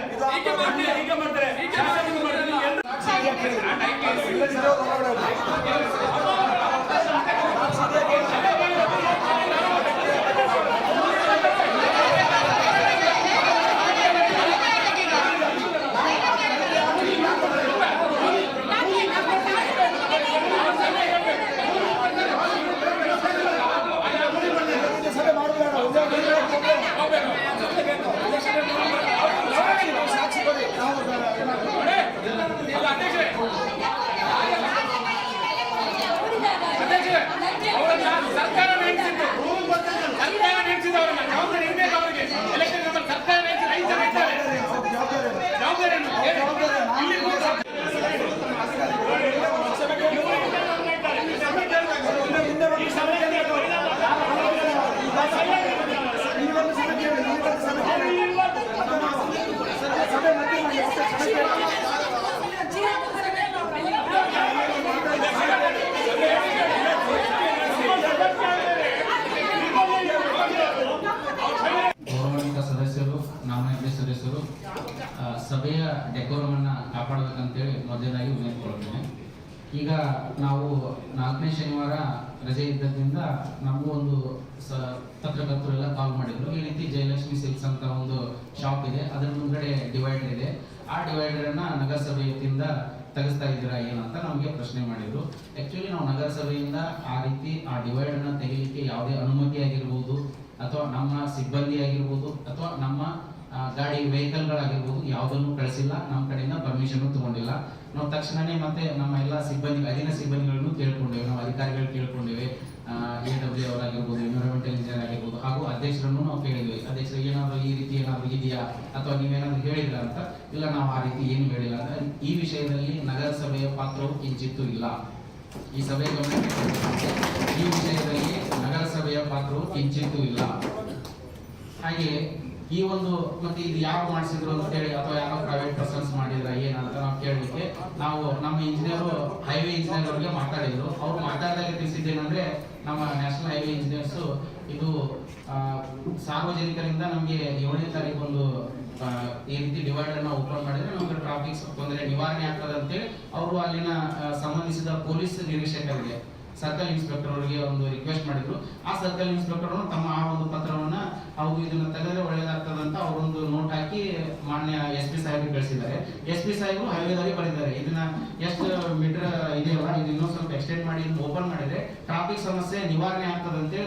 ಸರ್ಕಾರ ನಡೆಸಿದವರನ್ನ ಜವಾಬ್ದಾರಿ ಇರಬೇಕು ಅವರಿಗೆ. ಎಲೆಕ್ಷನ್ ಸರ್ಕಾರ ನಡೆಸಿದ 5 ಜನ ಇದ್ದಾರೆ. ಜವಾಬ್ದಾರಿಯನ್ನು ಸದಸ್ಯರು ಸಭೆಯ ಡೆಕೋರಮ್ ಅನ್ನ ಕಾಪಾಡಬೇಕಂತೇಳಿ ಮೊದಲನೇದಾಗಿ ವಿನಂತಿಕೊಳ್ಳುತ್ತೇನೆ. ಈಗ ನಾವು 4ನೇ ಶನಿವಾರ ರಜೆ ಇದ್ದದ್ರಿಂದ ನಮಗೂ ಒಂದು ಪತ್ರಕರ್ತರೆಲ್ಲ ಕಾಲ್ ಮಾಡಿದ್ರು. ಈ ರೀತಿ ಜಯಲಕ್ಷ್ಮಿ ಸಿಲ್ಕ್ಸ್ ಅಂತ ಒಂದು ಶಾಪ್ ಇದೆ, ಅದರ ಮುಂದ್ಗಡೆ ಡಿವೈಡರ್ ಇದೆ, ಆ ಡಿವೈಡರ್ ಅನ್ನ ನಗರಸಭೆ ವತಿಯಿಂದ ತೆಗೆಸ್ತಾ ಇದ್ದೀರಾ ಏನಂತ ನಮಗೆ ಪ್ರಶ್ನೆ ಮಾಡಿದ್ರು. ಆಕ್ಚುಲಿ ನಾವು ನಗರಸಭೆಯಿಂದ ಆ ರೀತಿ ಆ ಡಿವೈಡರ್ ನ ತೆಗಿಲಿಕ್ಕೆ ಯಾವುದೇ ಅನುಮತಿ ನಮ್ಮ ಸಿಬ್ಬಂದಿ ಆಗಿರ್ಬೋದು ಅಥವಾ ನಮ್ಮ ಗಾಡಿ ವೆಹಿಕಲ್ಗಳಾಗಿರ್ಬೋದು ಯಾವುದನ್ನು ಕಳಿಸಿಲ್ಲ. ನಮ್ಮ ಕಡೆಯಿಂದ ಪರ್ಮಿಷನ್ ತಗೊಂಡಿಲ್ಲ. ನಾವು ತಕ್ಷಣನೇ ಮತ್ತೆ ನಮ್ಮ ಎಲ್ಲ ಸಿಬ್ಬಂದಿ ಅಧೀನ ಸಿಬ್ಬಂದಿಗಳನ್ನು ಕೇಳ್ಕೊಂಡೇವೆ, ನಾವು ಅಧಿಕಾರಿಗಳು ಕೇಳ್ಕೊಂಡೇವೆ. AW ಅವರಾಗಿರ್ಬೋದು, ಎನ್ವಿರಾನ್ಮೆಂಟಲ್ ಇಂಜಿನಿಯರ್ ಆಗಿರ್ಬೋದು, ಹಾಗೂ ಅಧ್ಯಕ್ಷರನ್ನು ನಾವು ಕೇಳಿದ್ವಿ. ಅಧ್ಯಕ್ಷರು ಏನಾದರೂ ಈ ರೀತಿ ಏನಾದರೂ ಇದೆಯಾ ಅಥವಾ ನೀವೇನಾದರೂ ಹೇಳಿದ್ರ ಅಂತ. ಇಲ್ಲ, ನಾವು ಆ ರೀತಿ ಏನು ಹೇಳಿಲ್ಲ ಅಂತ. ಈ ವಿಷಯದಲ್ಲಿ ನಗರಸಭೆಯ ಪಾತ್ರವು ಕಿಂಚಿತ್ತೂ ಇಲ್ಲ. ಈ ಸಭೆ ಗಮನಕ್ಕೆ ಈ ವಿಷಯದಲ್ಲಿ ನಗರಸಭೆಯ ಪಾತ್ರವು ಕಿಂಚಿತ್ತೂ ಇಲ್ಲ. ಹಾಗೆ ಈ ಒಂದು ಮತ್ತೆ ಇದು ಯಾರು ಮಾಡಿಸಿದ್ರು ಅಂತ ಹೇಳಿ ಅಥವಾ ಯಾರೋ ಪ್ರೈವೇಟ್ ಪರ್ಸನ್ಸ್ ಮಾಡಿದ್ರ ಏನಂತ ನಾವು ಕೇಳಲಿಕ್ಕೆ ನಾವು ನಮ್ಮ ಇಂಜಿನಿಯರು ಹೈವೇ ಇಂಜಿನಿಯರ್ ಅವರಿಗೆ ಮಾತಾಡಿದ್ರು. ಅವ್ರು ಮಾತಾಡಿದಾಗ ತಿಳಿಸಿದ್ದೇನೆಂದ್ರೆ ನಮ್ಮ ನ್ಯಾಷನಲ್ ಹೈವೇ ಇಂಜಿನಿಯರ್ಸ್ ಇದು ಸಾರ್ವಜನಿಕರಿಂದ ನಮಗೆ 7ನೇ ತಾರೀಕು ಒಂದು ಈ ರೀತಿ ಡಿವೈಡರ್ ನ ಓಪನ್ ಮಾಡಿದ್ರೆ ನಮಗೆ ಟ್ರಾಫಿಕ್ ತೊಂದರೆ ನಿವಾರಣೆ ಆಗ್ತದೆ ಅಂತೇಳಿ ಅವರು ಅಲ್ಲಿನ ಸಂಬಂಧಿಸಿದ ಪೊಲೀಸ್ ನಿರೀಕ್ಷಕರಿಗೆ ಸರ್ಕಲ್ ಇನ್ಸ್ಪೆಕ್ಟರ್ ಅವರಿಗೆ ಒಂದು ರಿಕ್ವೆಸ್ಟ್ ಮಾಡಿದ್ರು. ಆ ಸರ್ಕಲ್ ಇನ್ಸ್ಪೆಕ್ಟರ್ ತಮ್ಮ ಆ ಒಂದು ಪತ್ರವನ್ನ ಅವರು ಇದನ್ನ ತೆಗೆದ್ರೆ ಒಳ್ಳೇದಾಗ್ತದೆ ಅಂತ ಅವರೊಂದು ನೋಟ್ ಹಾಕಿ ಮಾನ್ಯ SP ಸಾಹೇಬ್ರಿಗೆ ಕಳಿಸಿದ್ದಾರೆ. SP ಸಾಹೇಬರು ಹೈವೇದಾಗಿ ಬರೆದಿದ್ದಾರೆ ಇದನ್ನ ಎಷ್ಟು ಮೀಟರ್ ಇದೆಯಲ್ಲ ಇದು ಇನ್ನೊಂದು ಸ್ವಲ್ಪ ಎಕ್ಸ್ಟೆಂಡ್ ಮಾಡಿ ಓಪನ್ ಮಾಡಿದ್ರೆ ಟ್ರಾಫಿಕ್ ಸಮಸ್ಯೆ ನಿವಾರಣೆ ಆಗ್ತದಂತೆ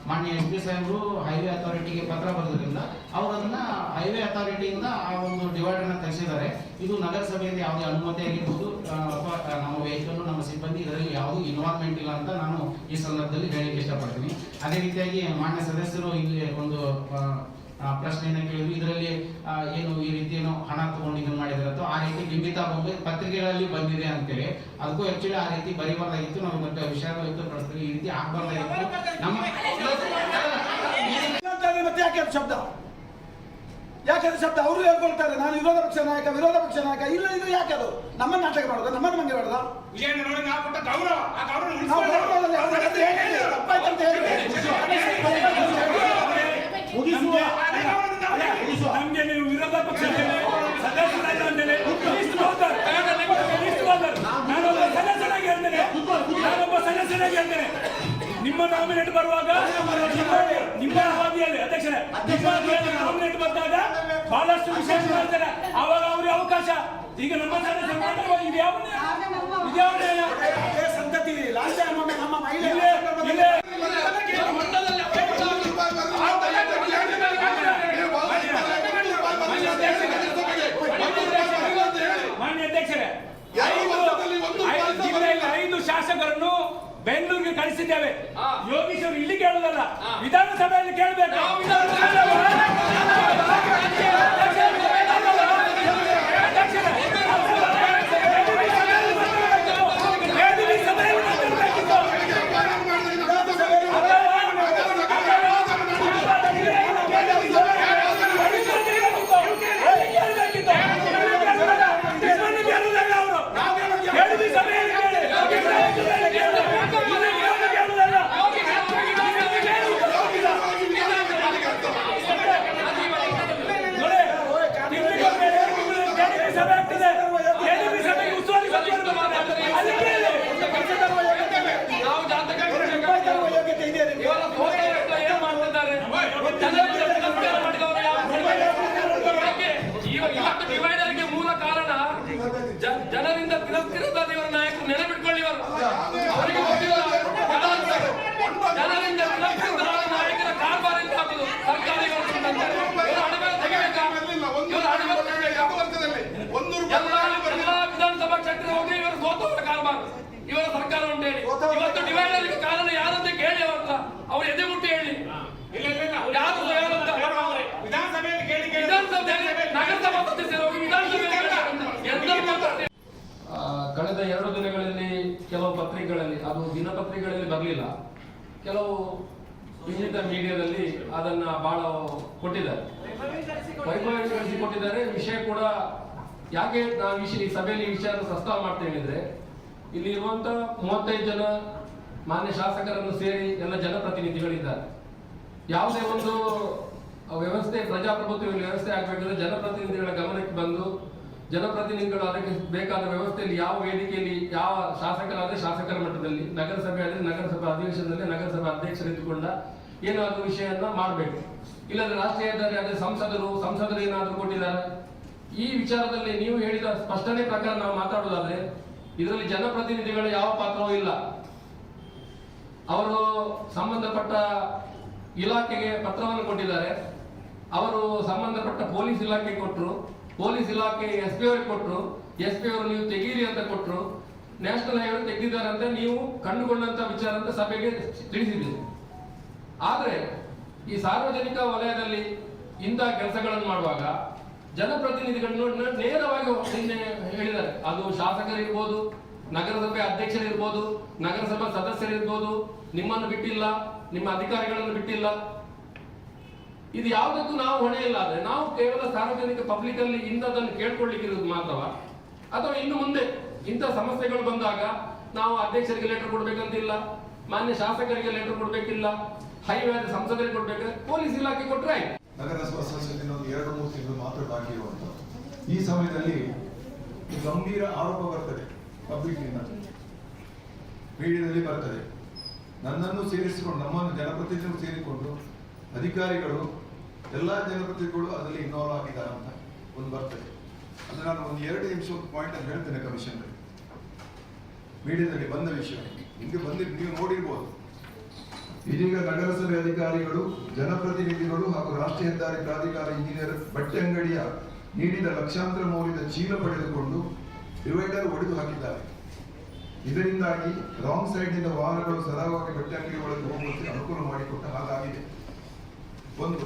ಮಾನ್ಯ SP ಸಾಹೇಬರು ಹೈವೇ ಅಥಾರಿಟಿಗೆ ಪತ್ರ ಬರೆದ್ರಿಂದ ಅವರು ಅದನ್ನ ಹೈವೇ ಅಥಾರಿಟಿಯಿಂದ ಆ ಒಂದು ಡಿವೈಡರ್ ನ ತೆಗೆಸಿದ್ದಾರೆ. ಇದು ನಗರಸಭೆಯಿಂದ ಯಾವುದೇ ಅನುಮತಿ ಆಗಿರ್ಬೋದು ಅಥವಾ ನಮ್ಮ ವೆಹಿಕಲ್ ನಮ್ಮ ಸಿಬ್ಬಂದಿ ಇದರಲ್ಲಿ ಯಾವುದೂ ಇನ್ವಾಲ್ವ್ಮೆಂಟ್ ಇಲ್ಲ ಅಂತ ನಾನು ಈ ಸಂದರ್ಭದಲ್ಲಿ ಹೇಳಲಿಕ್ಕೆ ಇಷ್ಟಪಡ್ತೀನಿ. ಅದೇ ರೀತಿಯಾಗಿ ಮಾನ್ಯ ಸದಸ್ಯರು ಇಲ್ಲಿ ಒಂದು ಪ್ರಶ್ನೆಯನ್ನ ಕೇಳಿದ್ರು. ಇದರಲ್ಲಿ ಏನು ಈ ರೀತಿ ಏನೋ ಹಣ ತಗೊಂಡು ಇದನ್ನು ಮಾಡಿದ್ರೆ ಅಥವಾ ಆ ರೀತಿ ಬಿಂಬಿತ ಪತ್ರಿಕೆಗಳಲ್ಲಿ ಬಂದಿದೆ ಅಂತೇಳಿ ಅದಕ್ಕೂ ಆಕ್ಚುಲಿ ಆ ರೀತಿ ಬರೀಬಾರ್ದಾಗಿತ್ತು. ನಾವು ಮತ್ತೆ ವಿಷಯ ವ್ಯಕ್ತಪಡಿಸ್ತೀವಿ. ಈ ರೀತಿ ಆಗ್ಬಾರ್ದಾಗಿತ್ತು. ನಮ್ಮ ಮತ್ತೆ ಯಾಕೆ ಶಬ್ದ ಅವರು ಹೇಳ್ಕೊಳ್ತಾರೆ ನಾನು ವಿರೋಧ ಪಕ್ಷ ನಾಯಕ ಇಲ್ಲ ಇದು ಯಾಕೆ ಅದು ನಮ್ಮ ನಾಟಕ ಮಾಡೋದು ನಮ್ಮನ್ನು ಮಂಗೆ ಮಾಡೋದ ನಮ್ಗೆ ನೀವು ವಿರೋಧ ಪಕ್ಷ ನಾನೊಬ್ಬ ಸದಸ್ಯನಾಗಿ ಹೇಳ್ತೇನೆ. ನಿಮ್ಮ ನಾಮಿನೇಟ್ ಬರುವಾಗ ನಿಮ್ಮ ಅವಧಿಯಲ್ಲಿ ಅಧ್ಯಕ್ಷರೇ ನಾಮಿನೇಟ್ ಬಂದಾಗ ಬಹಳಷ್ಟು ವಿಷಯ ಹೇಳ್ತಾರೆ. ಆವಾಗ ಅವ್ರಿಗೆ ಅವಕಾಶ. ಈಗ ನಮ್ಮ ಸದಸ್ಯರು ಇದು ಯಾವ ಸಂತತಿ ನಮ್ಮ ಮಹಿಳೆ ಮಾನ್ಯ ಅಧ್ಯಕ್ಷರೇ 5 ಶಾಸಕರನ್ನು ಬೆಂಗಳೂರಿಗೆ ಕಳಿಸಿದ್ದೇವೆ. ಯೋಗೀಶ್ ಅವರು ಇಲ್ಲಿ ಕೇಳುವುದಲ್ಲ, ವಿಧಾನಸಭೆಯಲ್ಲಿ ಕೇಳಬೇಕು. ಡಿವೈಡರ್ಗೆ ಮೂಲ ಕಾರಣ ಜನರಿಂದ ತಿರಸ್ಕೃತ ನಾಯಕರು ನೆನಪಿಟ್ಕೊಳ್ಳಿ. ಅವರಿಗೆ ಜನರಿಂದ ತಿರಸ್ಕೃತ ನಾಯಕರ ಕಾರ್ಬಾರಿಂದ ಆಗುದು ಸರ್ಕಾರಿಗಳು ಎಲ್ಲಾ ವಿಧಾನಸಭಾ ಕ್ಷೇತ್ರ ಹೋಗಿ ಇವರು ಸೋತವರ ಕಾರ್ಬಾರ್ ಇವರ ಸರ್ಕಾರ ಉಂಟು ಹೇಳಿ. ಇವತ್ತು ಡಿವೈಡರ್ಗೆ ಕಾರಣ ಯಾರಂತ ಕೇಳಿ ಅವರಲ್ಲ, ಅವ್ರು ಎದೆ ಮುಟ್ಟಿ ಹೇಳಿ. ಯಾರು ವಿಧಾನಸಭೆಯಲ್ಲಿ ಕೇಳಿ ನಗರಸಭಾ ಸದಸ್ಯರು ಕಳೆದ 2 ದಿನಗಳಲ್ಲಿ ಕೆಲವು ಪತ್ರಿಕೆಗಳಲ್ಲಿ, ಅದು ದಿನಪತ್ರಿಕೆಗಳಲ್ಲಿ ಬರಲಿಲ್ಲ, ಕೆಲವು ಇನ್ನಿತರ ಮೀಡಿಯಾದಲ್ಲಿ ಅದನ್ನ ಬಹಳ ಕೊಟ್ಟಿದ್ದಾರೆ, ವೈಭವೀಕರಿಸಿ ಕೊಟ್ಟಿದ್ದಾರೆ. ವಿಷಯ ಕೂಡ ಯಾಕೆ ನಾವು ಈ ಸಭೆಯಲ್ಲಿ ಈ ವಿಷಯ ಪ್ರಸ್ತಾವ ಮಾಡ್ತೇವೆ ಹೇಳಿದ್ರೆ, ಇಲ್ಲಿ ಇರುವಂತ 35 ಜನ ಮಾನ್ಯ ಶಾಸಕರನ್ನು ಸೇರಿ ಎಲ್ಲ ಜನಪ್ರತಿನಿಧಿಗಳಿದ್ದಾರೆ. ಯಾವುದೇ ಒಂದು ವ್ಯವಸ್ಥೆ ಪ್ರಜಾಪ್ರಭುತ್ವ ವ್ಯವಸ್ಥೆ ಆಗಬೇಕಾದ್ರೆ ಜನಪ್ರತಿನಿಧಿಗಳ ಗಮನಕ್ಕೆ ಬಂದು ಜನಪ್ರತಿನಿಧಿಗಳು ಅದಕ್ಕೆ ಬೇಕಾದ ವ್ಯವಸ್ಥೆಯಲ್ಲಿ ಯಾವ ವೇದಿಕೆಯಲ್ಲಿ ಯಾವ ಶಾಸಕರಾದ್ರೆ ಶಾಸಕರ ಮಟ್ಟದಲ್ಲಿ, ನಗರಸಭೆ ಆದರೆ ನಗರಸಭಾ ಅಧಿವೇಶನದಲ್ಲಿ ನಗರಸಭಾ ಅಧ್ಯಕ್ಷರು ಇದ್ದುಕೊಂಡ ಏನಾದರೂ ವಿಷಯನ್ನ ಮಾಡಬೇಕು. ಇಲ್ಲಂದ್ರೆ ರಾಷ್ಟ್ರೀಯ ಹೆದ್ದಾರಿ ಅದೇ ಸಂಸದರು ಏನಾದರೂ ಕೊಟ್ಟಿದ್ದಾರೆ. ಈ ವಿಚಾರದಲ್ಲಿ ನೀವು ಹೇಳಿದ ಸ್ಪಷ್ಟನೆ ಪ್ರಕಾರ ನಾವು ಮಾತಾಡುವುದಾದ್ರೆ ಇದರಲ್ಲಿ ಜನಪ್ರತಿನಿಧಿಗಳು ಯಾವ ಪಾತ್ರವೂ ಇಲ್ಲ. ಅವರು ಸಂಬಂಧಪಟ್ಟ ಇಲಾಖೆಗೆ ಪತ್ರವನ್ನು ಕೊಟ್ಟಿದ್ದಾರೆ. ಅವರು ಸಂಬಂಧಪಟ್ಟ ಪೊಲೀಸ್ ಇಲಾಖೆಗೆ ಕೊಟ್ಟರು, ಪೊಲೀಸ್ ಇಲಾಖೆ SP ಅವರಿಗೆ ಕೊಟ್ಟರು, SP ಅವರು ನೀವು ತೆಗೀರಿ ಅಂತ ಕೊಟ್ಟರು, ನ್ಯಾಷನಲ್ ಹೈವೇ ತೆಗೆದಿದ್ದಾರೆ ಅಂತ ನೀವು ಕಂಡುಕೊಂಡಂತ ವಿಚಾರ ಅಂತ ಸಭೆಗೆ ತಿಳಿಸಿದ್ದೀರಿ. ಆದರೆ ಈ ಸಾರ್ವಜನಿಕ ವಲಯದಲ್ಲಿ ಇಂಥ ಕೆಲಸಗಳನ್ನು ಮಾಡುವಾಗ ಜನಪ್ರತಿನಿಧಿಗಳನ್ನು ನೇರವಾಗಿ ನಿನ್ನೆ ಹೇಳಿದ್ದಾರೆ. ಅದು ಶಾಸಕರಿರ್ಬೋದು, ನಗರಸಭೆ ಅಧ್ಯಕ್ಷರಿರ್ಬೋದು, ನಗರಸಭಾ ಸದಸ್ಯರಿರ್ಬೋದು, ನಿಮ್ಮನ್ನು ಬಿಟ್ಟಿಲ್ಲ, ನಿಮ್ಮ ಅಧಿಕಾರಿಗಳನ್ನು ಬಿಟ್ಟಿಲ್ಲ. ಇದು ಯಾವುದಕ್ಕೂ ನಾವು ಹೊಣೆ ಇಲ್ಲ. ಆದ್ರೆ ನಾವು ಕೇವಲ ಸಾರ್ವಜನಿಕ ಪಬ್ಲಿಕ್ ಅಲ್ಲಿ ಇಂಥದನ್ನು ಕೇಳ್ಕೊಳ್ಳಿಕ್ಕಿರೋದು ಮಾತ್ರವ, ಅಥವಾ ಇನ್ನು ಮುಂದೆ ಇಂಥ ಸಮಸ್ಯೆಗಳು ಬಂದಾಗ ನಾವು ಅಧ್ಯಕ್ಷರಿಗೆ ಲೆಟರ್ ಕೊಡ್ಬೇಕಂತಿಲ್ಲ, ಮಾನ್ಯ ಶಾಸಕರಿಗೆ ಲೆಟರ್ ಕೊಡ್ಬೇಕಿಲ್ಲ, ಹೈವೇ ಸಂಸದರಿಗೆ ಕೊಡ್ಬೇಕು, ಪೊಲೀಸ್ ಇಲಾಖೆ ಕೊಟ್ಟರೆ ಆಯ್ತು. ನಗರಸಭಾ ಸದಸ್ಯರಿಗೆ 2-3 ತಿಂಗಳು ಮಾತ್ರ ಬಾಕಿ ಇರುವಂತ ಈ ಸಮಯದಲ್ಲಿ ಗಂಭೀರ ಆರೋಪ ಬರ್ತದೆ, ಪಬ್ಲಿಕ್ನಿಂದ ಮೀಡಿಯಾದಲ್ಲಿ ಬರ್ತದೆ. ನನ್ನನ್ನು ಸೇರಿಸಿಕೊಂಡು, ನಮ್ಮನ್ನು ಜನಪ್ರತಿನಿಧಿಗಳು ಸೇರಿಕೊಂಡು ಅಧಿಕಾರಿಗಳು ಎಲ್ಲ ಜನಪ್ರತಿನಿಧಿಗಳು ಅದರಲ್ಲಿ ಇನ್ವಾಲ್ವ್ ಆಗಿದ್ದಾರೆ ಅಂತ ಒಂದು ಬರ್ತದೆ. ಅದು ನಾನು ಒಂದು 2 ನಿಮಿಷ ಪಾಯಿಂಟ್ ಅಂತ ಹೇಳ್ತೇನೆ. ಕಮಿಷನ್ ಮೀಡಿಯಾದಲ್ಲಿ ಬಂದ ವಿಷಯ ಹಿಂಗೆ ಬಂದಿದ್ದು ನೀವು ನೋಡಿರ್ಬೋದು. ಇದೀಗ ನಗರಸಭೆ ಅಧಿಕಾರಿಗಳು, ಜನಪ್ರತಿನಿಧಿಗಳು ಹಾಗೂ ರಾಷ್ಟ್ರೀಯ ಹೆದ್ದಾರಿ ಪ್ರಾಧಿಕಾರ ಇಂಜಿನಿಯರ್ ಬಟ್ಟೆ ಅಂಗಡಿಯ ನೀಡಿದ ಲಕ್ಷಾಂತರ ಮೌಲ್ಯದ ಚೀಲ ಪಡೆದುಕೊಂಡು ಡಿವೈಡರ್ ಒಡೆದು ಹಾಕಿದ್ದಾರೆ. ಇದರಿಂದಾಗಿ ರಾಂಗ್ ಸೈಡ್ ನಿಂದ ವಾಹನಗಳು ಸರಾಗವಾಗಿ ಬಟ್ಟೆ ಅಂಗಡಿ ಒಳಗೆ ಹೋಗುವಂತೆ ಅನುಕೂಲ ಮಾಡಿಕೊಟ್ಟ ಹಾಗಾಗಿದೆ. ಒಂದು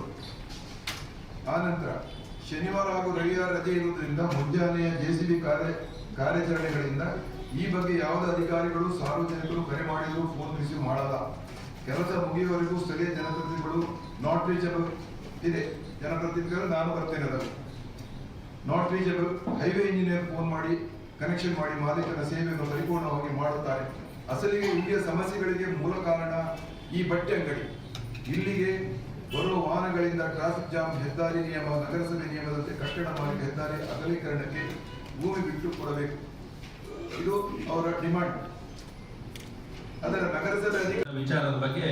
ಆನಂತರ ಶನಿವಾರ ಹಾಗೂ ರವಿವಾರ ರಜೆ ಇರುವುದರಿಂದ ಮುಂಜಾನೆಯ JCB ಕಾರ್ಯಾಚರಣೆಗಳಿಂದ ಈ ಬಗ್ಗೆ ಯಾವುದೇ ಅಧಿಕಾರಿಗಳು ಸಾರ್ವಜನಿಕರು ಕರೆ ಮಾಡಿದರೂ ಫೋನ್ ರಿಸೀವ್ ಮಾಡಲ್ಲ. ಕೆಲಸ ಮುಗಿಯುವವರೆಗೂ ಸ್ಥಳೀಯ ಜನಪ್ರತಿನಿಧಿಗಳು ನಾಟ್ ರೀಚಬಲ್ ಇದೆ. ಜನಪ್ರತಿನಿಧಿಗಳು ನಾನು ಬರ್ತೇನೆ, ಅದರಲ್ಲಿ not reachable. Highway engineer phone ಮಾಡಿ ಕನೆಕ್ಷನ್ ಮಾಡಿ ಮಾಲೀಕರ ಸೇವೆಯನ್ನು ಪರಿಪೂರ್ಣವಾಗಿ ಮಾಡುತ್ತಾರೆ. ಅಸಲಿಗೆ ಇಲ್ಲಿಯ ಸಮಸ್ಯೆಗಳಿಗೆ ಮೂಲ ಕಾರಣ ಈ ಬಟ್ಟೆ ಅಂಗಡಿ. ಇಲ್ಲಿಗೆ ಬರುವ ವಾಹನಗಳಿಂದ ಟ್ರಾಫಿಕ್ ಜಾಮ್, ಹೆದ್ದಾರಿ ನಿಯಮ, ನಗರಸಭೆ ನಿಯಮದಂತೆ ಕಟ್ಟಡ ಮಾಲೀಕ ಹೆದ್ದಾರಿ ಅಗಲೀಕರಣಕ್ಕೆ ಭೂಮಿ ಬಿಟ್ಟು ಕೊಡಬೇಕು. ಇದು ಅವರ ಡಿಮಾಂಡ್. ಅದರ ನಗರಸಭೆ ವಿಚಾರದ ಬಗ್ಗೆ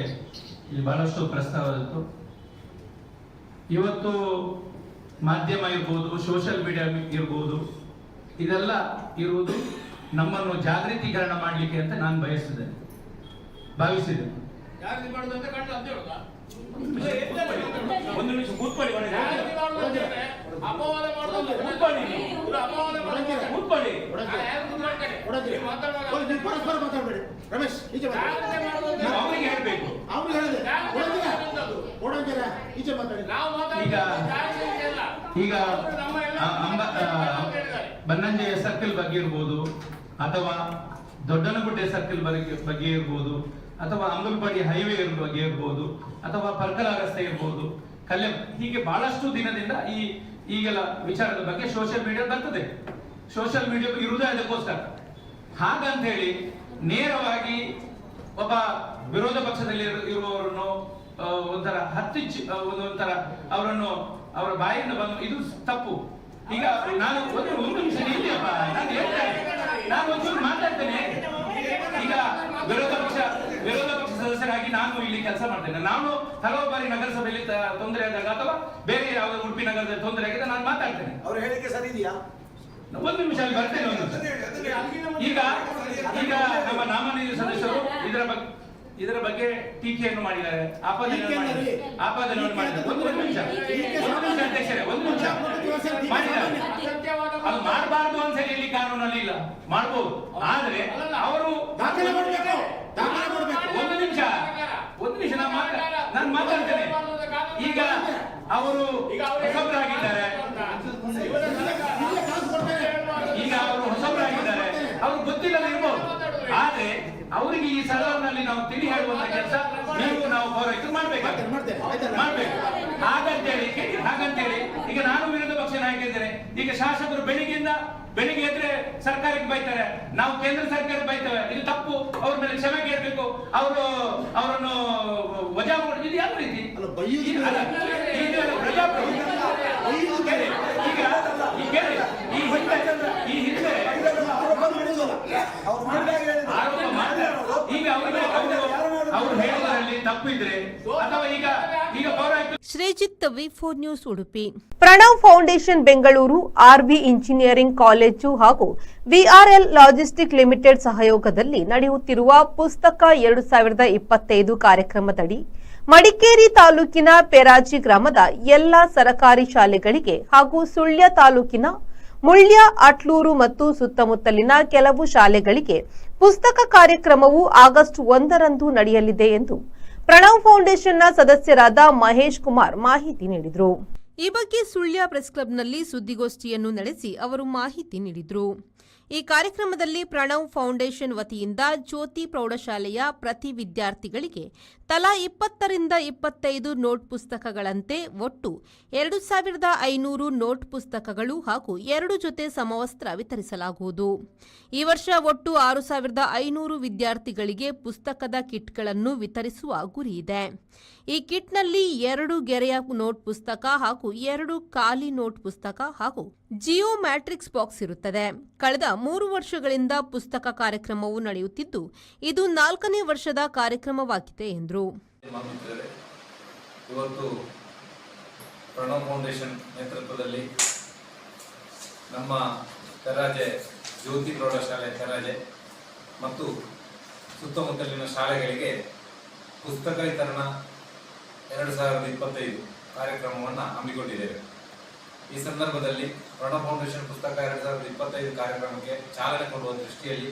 ಇಲ್ಲಿ ಬಹಳಷ್ಟು ಪ್ರಸ್ತಾವ ಇತ್ತು. ಇವತ್ತು ಮಾಧ್ಯಮ ಇರ್ಬೋದು, ಸೋಷಿಯಲ್ ಮೀಡಿಯಾ ಇರ್ಬೋದು, ಇದೆಲ್ಲ ಇರುವುದು ನಮ್ಮನ್ನು ಜಾಗೃತೀಕರಣ ಮಾಡಲಿಕ್ಕೆ ಅಂತ ನಾನು ಭಾವಿಸಿದೆ. ಒಂದು ನಿಮಿಷ ಕೂತ್ಕೊಳ್ಳಿ. ಅಪವಾದ ಮಾಡೋದು ಪರಸ್ಪರ ಮಾತಾಡಬೇಡಿ ರಮೇಶ್. ಅವರಿಗೆ ಹೇಳ್ಬೇಕು, ಈಚೆ ಮಾತಾಡಿ. ಈಗ ಬನ್ನಂಜೆಯ ಸರ್ಕಲ್ ಬಗ್ಗೆ ಇರ್ಬೋದು, ಅಥವಾ ದೊಡ್ಡನಗುಡ್ಡೆ ಸರ್ಕಲ್ ಬಗ್ಗೆ ಇರ್ಬೋದು, ಅಥವಾ ಅಂಬಲ್ಪಾಡಿ ಹೈವೇ ಬಗ್ಗೆ ಇರ್ಬೋದು, ಅಥವಾ ಪರ್ಕಲ ರಸ್ತೆ ಇರ್ಬೋದು, ಹೀಗೆ ಬಹಳಷ್ಟು ದಿನದಿಂದ ಈಗೆಲ್ಲ ವಿಚಾರದ ಬಗ್ಗೆ ಸೋಷಿಯಲ್ ಮೀಡಿಯಾ ಬರ್ತದೆ. ಸೋಷಿಯಲ್ ಮೀಡಿಯಾ ಇರುವುದೇ ಅದಕ್ಕೋಸ್ಕರ. ಹಾಗಂತ ಹೇಳಿ ನೇರವಾಗಿ ಒಬ್ಬ ವಿರೋಧ ಪಕ್ಷದಲ್ಲಿ ಇರುವವರನ್ನು ಒಂಥರ ಒಂಥರ ಅವರನ್ನು ಅವರ ಬಾಯಿಂದ ಬಂದು ಇದು ತಪ್ಪು. ಈಗ ನಾನು ಒಂದು ನಿಮಿಷ ನಿಲ್ಲಿಯಪ್ಪ, ನಾನು ಹೇಳ್ತೇನೆ, ನಾನು ಒಂಚೂರು ಮಾತಾಡ್ತೇನೆ. ಈಗ ವಿರೋಧ ಪಕ್ಷ ಸದಸ್ಯರಾಗಿ ನಾನು ಇಲ್ಲಿ ಕೆಲಸ ಮಾಡ್ತೇನೆ. ನಾನು ಹಲವು ಬಾರಿ ನಗರಸಭೆಯಲ್ಲಿ ತೊಂದರೆ ಆದಾಗ ಅಥವಾ ಬೇರೆ ಯಾವುದೋ ಉಡುಪಿ ನಗರದಲ್ಲಿ ತೊಂದರೆ ಆಗಿದೆ ನಾನು ಮಾತಾಡ್ತೇನೆ. ಅವ್ರು ಹೇಳಿಕೆ ಸರಿ ಇದೆಯಾ? ಒಂದು ನಿಮಿಷ ಅಲ್ಲಿ ಬರ್ತೇನೆ. ಈಗ ನಮ್ಮ ನಾಮನಿಂದ ಸದಸ್ಯರು ಇದರ ಬಗ್ಗೆ ಟೀಕೆಯನ್ನು ಮಾಡಿದ್ದಾರೆ, ಆಪಾದನೆಯನ್ನು ಮಾಡಿದ್ದಾರೆ. ಒಂದು ನಿಮಿಷ ಅಧ್ಯಕ್ಷರೇ, ಒಂದು ನಿಮಿಷ ಮಾಡಿದ್ದಾರೆ. ಅದು ಮಾಡಬಾರ್ದು ಅಂತ ಹೇಳಿ ಇಲ್ಲಿ ಕಾನೂನಲ್ಲಿ ಇಲ್ಲ, ಮಾಡ್ಬೋದು. ಆದ್ರೆ ಅವರು ಒಂದು ನಿಮಿಷ ನಾನು ಮಾತಾಡ್ತೇನೆ. ಈಗ ಅವರು ಹೊಸಬರಾಗಿದ್ದಾರೆ, ಅವ್ರು ಗೊತ್ತಿಲ್ಲದೆ ಇರ್ಬೋದು. ಆದ್ರೆ ಅವರಿಗೆ ಈ ಸಲಹೆಯಲ್ಲಿ ನಾವು ತಿಳಿ ಹೇಳುವಂತ ಕೆಲಸ ನಾವು ಪೌರೈತರು ಮಾಡ್ಬೇಕು. ಹಾಗಂತೇಳಿ ಈಗ ನಾನು ವಿರೋಧ ಪಕ್ಷ ನಾಯಕ ಇದ್ದೇನೆ. ಈಗ ಶಾಸಕರು ಬೆಳಿಗ್ಗೆ ಎದ್ರೆ ಸರ್ಕಾರಕ್ಕೆ ಬೈತಾರೆ, ನಾವು ಕೇಂದ್ರ ಸರ್ಕಾರ ಬೈತೇವೆ. ಇದು ತಪ್ಪು, ಅವ್ರ ಮೇಲೆ ಕ್ಷಮೆ ಕೇಳಬೇಕು, ಅವರನ್ನು ವಜಾ ಮಾಡಿ. ಇದು ಯಾವ ರೀತಿ ಈ ಹಿಂದೆ ಈಗ ಅವರು ಹೇಳೋದ್ರಲ್ಲಿ ತಪ್ಪಿದ್ರೆ ಅಥವಾ ಈಗ ಪೌರಾಯುಕ್ತ Sreejith V4 news Udupi. Pranav foundation Bengaluru, RV engineering college ಹಾಗೂ VRL ಲಾಜಿಸ್ಟಿಕ್ ಲಿಮಿಟೆಡ್ ಸಹಯೋಗದಲ್ಲಿ ನಡೆಯುತ್ತಿರುವ ಪುಸ್ತಕ 2025 ಕಾರ್ಯಕ್ರಮದಡಿ ಮಡಿಕೇರಿ ತಾಲೂಕಿನ ಪೆರಾಜಿ ಗ್ರಾಮದ ಎಲ್ಲಾ ಸರಕಾರಿ ಶಾಲೆಗಳಿಗೆ ಹಾಗೂ ಸುಳ್ಯ ತಾಲೂಕಿನ ಮುಳ್ಯ, ಅಟ್ಲೂರು ಮತ್ತು ಸುತ್ತಮುತ್ತಲಿನ ಕೆಲವು ಶಾಲೆಗಳಿಗೆ ಪುಸ್ತಕ ಕಾರ್ಯಕ್ರಮವು ಆಗಸ್ಟ್ 1ರಂದು ನಡೆಯಲಿದೆ ಎಂದು ಪ್ರಣವ್ ಫೌಂಡೇಶನ್ನ ಸದಸ್ಯರಾದ ಮಹೇಶ್ ಕುಮಾರ್ ಮಾಹಿತಿ ನೀಡಿದರು. ಈ ಬಗ್ಗೆ ಸುಳ್ಯ ಪ್ರೆಸ್ ಕ್ಲಬ್ನಲ್ಲಿ ಸುದ್ದಿಗೋಷ್ಠಿಯನ್ನು ನಡೆಸಿ ಅವರು ಮಾಹಿತಿ ನೀಡಿದರು. ಈ ಕಾರ್ಯಕ್ರಮದಲ್ಲಿ ಪ್ರಣವ್ ಫೌಂಡೇಶನ್ ವತಿಯಿಂದ ಜ್ಯೋತಿ ಪ್ರೌಢಶಾಲೆಯ ಪ್ರತಿ ವಿದ್ಯಾರ್ಥಿಗಳಿಗೆ ತಲಾ 20 ರಿಂದ 25 ನೋಟ್ ಪುಸ್ತಕಗಳಂತೆ ಒಟ್ಟು 2500 ನೋಟ್ ಪುಸ್ತಕಗಳು ಹಾಗೂ 2 ಜೊತೆ ಸಮವಸ್ತ್ರ ವಿತರಿಸಲಾಗುವುದು. ಈ ವರ್ಷ ಒಟ್ಟು 6500 ವಿದ್ಯಾರ್ಥಿಗಳಿಗೆ ಪುಸ್ತಕದ ಕಿಟ್ಗಳನ್ನು ವಿತರಿಸುವ ಗುರಿಯಿದೆ. ಈ ಕಿಟ್ನಲ್ಲಿ 2 ಗೆರೆಯ ನೋಟ್ ಪುಸ್ತಕ ಹಾಗೂ 2 ಖಾಲಿ ನೋಟ್ ಪುಸ್ತಕ ಹಾಗೂ ಜಿಯೋ ಮ್ಯಾಟ್ರಿಕ್ಸ್ ಬಾಕ್ಸ್ ಇರುತ್ತದೆ. ಕಳೆದ 3 ವರ್ಷಗಳಿಂದ ಪುಸ್ತಕ ಕಾರ್ಯಕ್ರಮವು ನಡೆಯುತ್ತಿದ್ದು ಇದು 4ನೇ ವರ್ಷದ ಕಾರ್ಯಕ್ರಮವಾಗಿದೆ ಎಂದರು. ಇವತ್ತು ಪ್ರಣವ್ ಫೌಂಡೇಶನ್ ನೇತೃತ್ವದಲ್ಲಿ ನಮ್ಮ ಪೆರಾಜೆ ಜ್ಯೋತಿ ಪ್ರೌಢಶಾಲೆ ಪೆರಾಜೆ ಮತ್ತು ಸುತ್ತಮುತ್ತಲಿನ ಶಾಲೆಗಳಿಗೆ ಪುಸ್ತಕ ವಿತರಣಾ 2025 ಕಾರ್ಯಕ್ರಮವನ್ನು ಹಮ್ಮಿಕೊಂಡಿದ್ದೇವೆ. ಈ ಸಂದರ್ಭದಲ್ಲಿ ಪ್ರಣವ್ ಫೌಂಡೇಶನ್ ಪುಸ್ತಕ 2025 ಕಾರ್ಯಕ್ರಮಕ್ಕೆ ಚಾಲನೆ ಕೊಡುವ ದೃಷ್ಟಿಯಲ್ಲಿ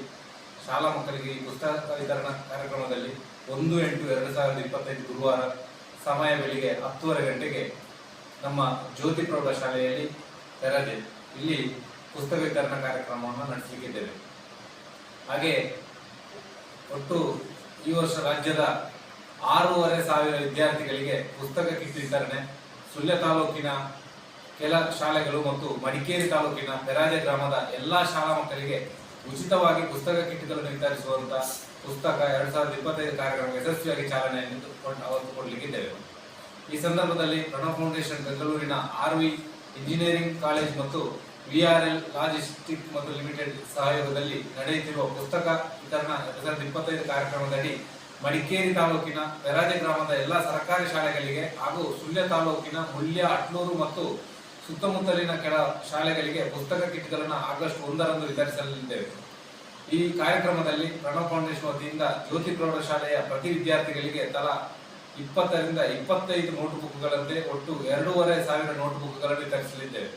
ಶಾಲಾ ಮಕ್ಕಳಿಗೆ ಈ ಪುಸ್ತಕ ವಿತರಣಾ ಕಾರ್ಯಕ್ರಮದಲ್ಲಿ 1/8/2025 ಗುರುವಾರ ಸಮಯ ಬೆಳಿಗ್ಗೆ 10:30 ಗಂಟೆಗೆ ನಮ್ಮ ಜ್ಯೋತಿ ಪ್ರೌಢಶಾಲೆಯಲ್ಲಿ ಪೆರಾಜೆ ಇಲ್ಲಿ ಪುಸ್ತಕ ವಿತರಣಾ ಕಾರ್ಯಕ್ರಮವನ್ನು ನಡೆಸಲಿಕ್ಕಿದ್ದೇವೆ. ಹಾಗೆ ಒಟ್ಟು ಈ ವರ್ಷ ರಾಜ್ಯದ 6,500 ವಿದ್ಯಾರ್ಥಿಗಳಿಗೆ ಪುಸ್ತಕ ಕಿಟ್ ವಿತರಣೆ ಸುಳ್ಯ ತಾಲೂಕಿನ ಕೆಲ ಶಾಲೆಗಳು ಮತ್ತು ಮಡಿಕೇರಿ ತಾಲೂಕಿನ ಪೆರಾಜೆ ಗ್ರಾಮದ ಎಲ್ಲಾ ಶಾಲಾ ಮಕ್ಕಳಿಗೆ ಉಚಿತವಾಗಿ ಪುಸ್ತಕ ಕಿಟ್ಗಳನ್ನು ವಿತರಿಸುವಂತ ಪುಸ್ತಕ 2025 ಕಾರ್ಯಕ್ರಮ ಯಶಸ್ವಿಯಾಗಿ ಚಾಲನೆಯನ್ನು ಕೊಡಲಿಕ್ಕಿದ್ದೇವೆ. ಈ ಸಂದರ್ಭದಲ್ಲಿ ಪ್ರಣವ್ ಫೌಂಡೇಶನ್ ಬೆಂಗಳೂರಿನ RV ಇಂಜಿನಿಯರಿಂಗ್ ಕಾಲೇಜ್ ಮತ್ತು VRL ಲಾಜಿಸ್ಟಿಕ್ ಮತ್ತು ಲಿಮಿಟೆಡ್ ಸಹಯೋಗದಲ್ಲಿ ನಡೆಯುತ್ತಿರುವ ಪುಸ್ತಕ ವಿತರಣಾ 2025 ಕಾರ್ಯಕ್ರಮದಡಿ ಮಡಿಕೇರಿ ತಾಲೂಕಿನ ಪೆರಾಜೆ ಗ್ರಾಮದ ಎಲ್ಲಾ ಸರ್ಕಾರಿ ಶಾಲೆಗಳಿಗೆ ಹಾಗೂ ಸುಳ್ಯ ತಾಲೂಕಿನ ಮುಳ್ಯ, ಅಟ್ಲೂರು ಮತ್ತು ಸುತ್ತಮುತ್ತಲಿನ ಕೆಲ ಶಾಲೆಗಳಿಗೆ ಪುಸ್ತಕ ಕಿಟ್ಗಳನ್ನು ಆಗಸ್ಟ್ 1ರಂದು ವಿತರಿಸಲಿದ್ದೇವೆ. ಈ ಕಾರ್ಯಕ್ರಮದಲ್ಲಿ ಪ್ರಣವ್ ಫೌಂಡೇಶನ್ ವತಿಯಿಂದ ಜ್ಯೋತಿ ಪ್ರೌಢಶಾಲೆಯ ಪ್ರತಿ ವಿದ್ಯಾರ್ಥಿಗಳಿಗೆ ತಲಾ 20 ರಿಂದ 25 ನೋಟ್ ಬುಕ್ಗಳಂತೆ ಒಟ್ಟು 2,500 ನೋಟ್ ಬುಕ್ಗಳನ್ನು ವಿತರಿಸಲಿದ್ದೇವೆ.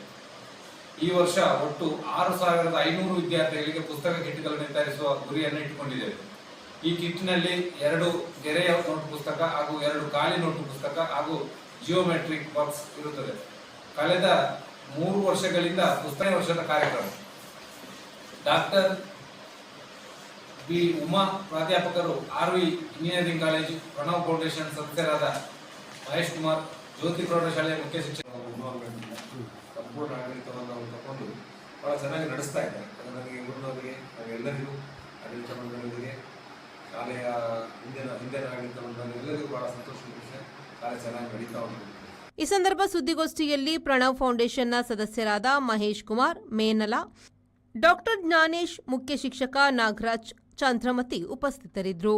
ಈ ವರ್ಷ ಒಟ್ಟು 6,500 ವಿದ್ಯಾರ್ಥಿಗಳಿಗೆ ಪುಸ್ತಕ ಕಿಟ್ಗಳನ್ನು ವಿತರಿಸುವ ಗುರಿಯನ್ನು ಇಟ್ಟುಕೊಂಡಿದ್ದೇವೆ. ಈ ಕಿಟ್ನಲ್ಲಿ 2 ಗೆರೆಯ ನೋಟ್ ಪುಸ್ತಕ ಹಾಗೂ 2 ಖಾಲಿ ನೋಟ್ ಪುಸ್ತಕ ಹಾಗೂ ಜಿಯೋಮೆಟ್ರಿಕ್ ಬಾಕ್ಸ್ ಇರುತ್ತದೆ. ಕಳೆದ 3 ವರ್ಷಗಳಿಂದ ಪುಸ್ತಕ ವರ್ಷದ ಕಾರ್ಯಕ್ರಮ ಡಾಕ್ಟರ್ ಬಿ ಉಮಾ ಪ್ರಾಧ್ಯಾಪಕರು RV engineering college Pranav foundation ಸದಸ್ಯರಾದ ಮಹೇಶ್ ಕುಮಾರ್ ಜ್ಯೋತಿ ಪ್ರೌಢಶಾಲೆಯ ಮುಖ್ಯ ಶಿಕ್ಷಕರು ಸಂಪೂರ್ಣ ಆಡಳಿತವನ್ನು ಅವರು ತಗೊಂಡು ಬಹಳ ಚೆನ್ನಾಗಿ ನಡೆಸ್ತಾ ಇದ್ದಾರೆ. ನನಗೆ ಗುರುನವರಿಗೆ ಎಲ್ಲರಿಗೂ ಆಡಳಿತ ಮಂಡಳಿಗೆ ಶಾಲೆಯ ಹಿಂದಿನ ಆಡಳಿತ ಮಂಡಳಿ ಎಲ್ಲರಿಗೂ ಬಹಳ ಸಂತೋಷದ ವಿಷಯ. ಕಾರ್ಯ ಚೆನ್ನಾಗಿ ನಡೀತಾ ಉಂಟು. ಈ ಸಂದರ್ಭ ಸುದ್ದಿಗೋಷ್ಠಿಯಲ್ಲಿ ಪ್ರಣವ್ ಫೌಂಡೇಶನ್ನ ಸದಸ್ಯರಾದ ಮಹೇಶ್ ಕುಮಾರ್, ಮೇನಲ, ಡಾಕ್ಟರ್ ಜ್ಞಾನೇಶ್, ಮುಖ್ಯ ಶಿಕ್ಷಕ ನಾಗರಾಜ್, ಚಂದ್ರಮತಿ ಉಪಸ್ಥಿತರಿದ್ದರು.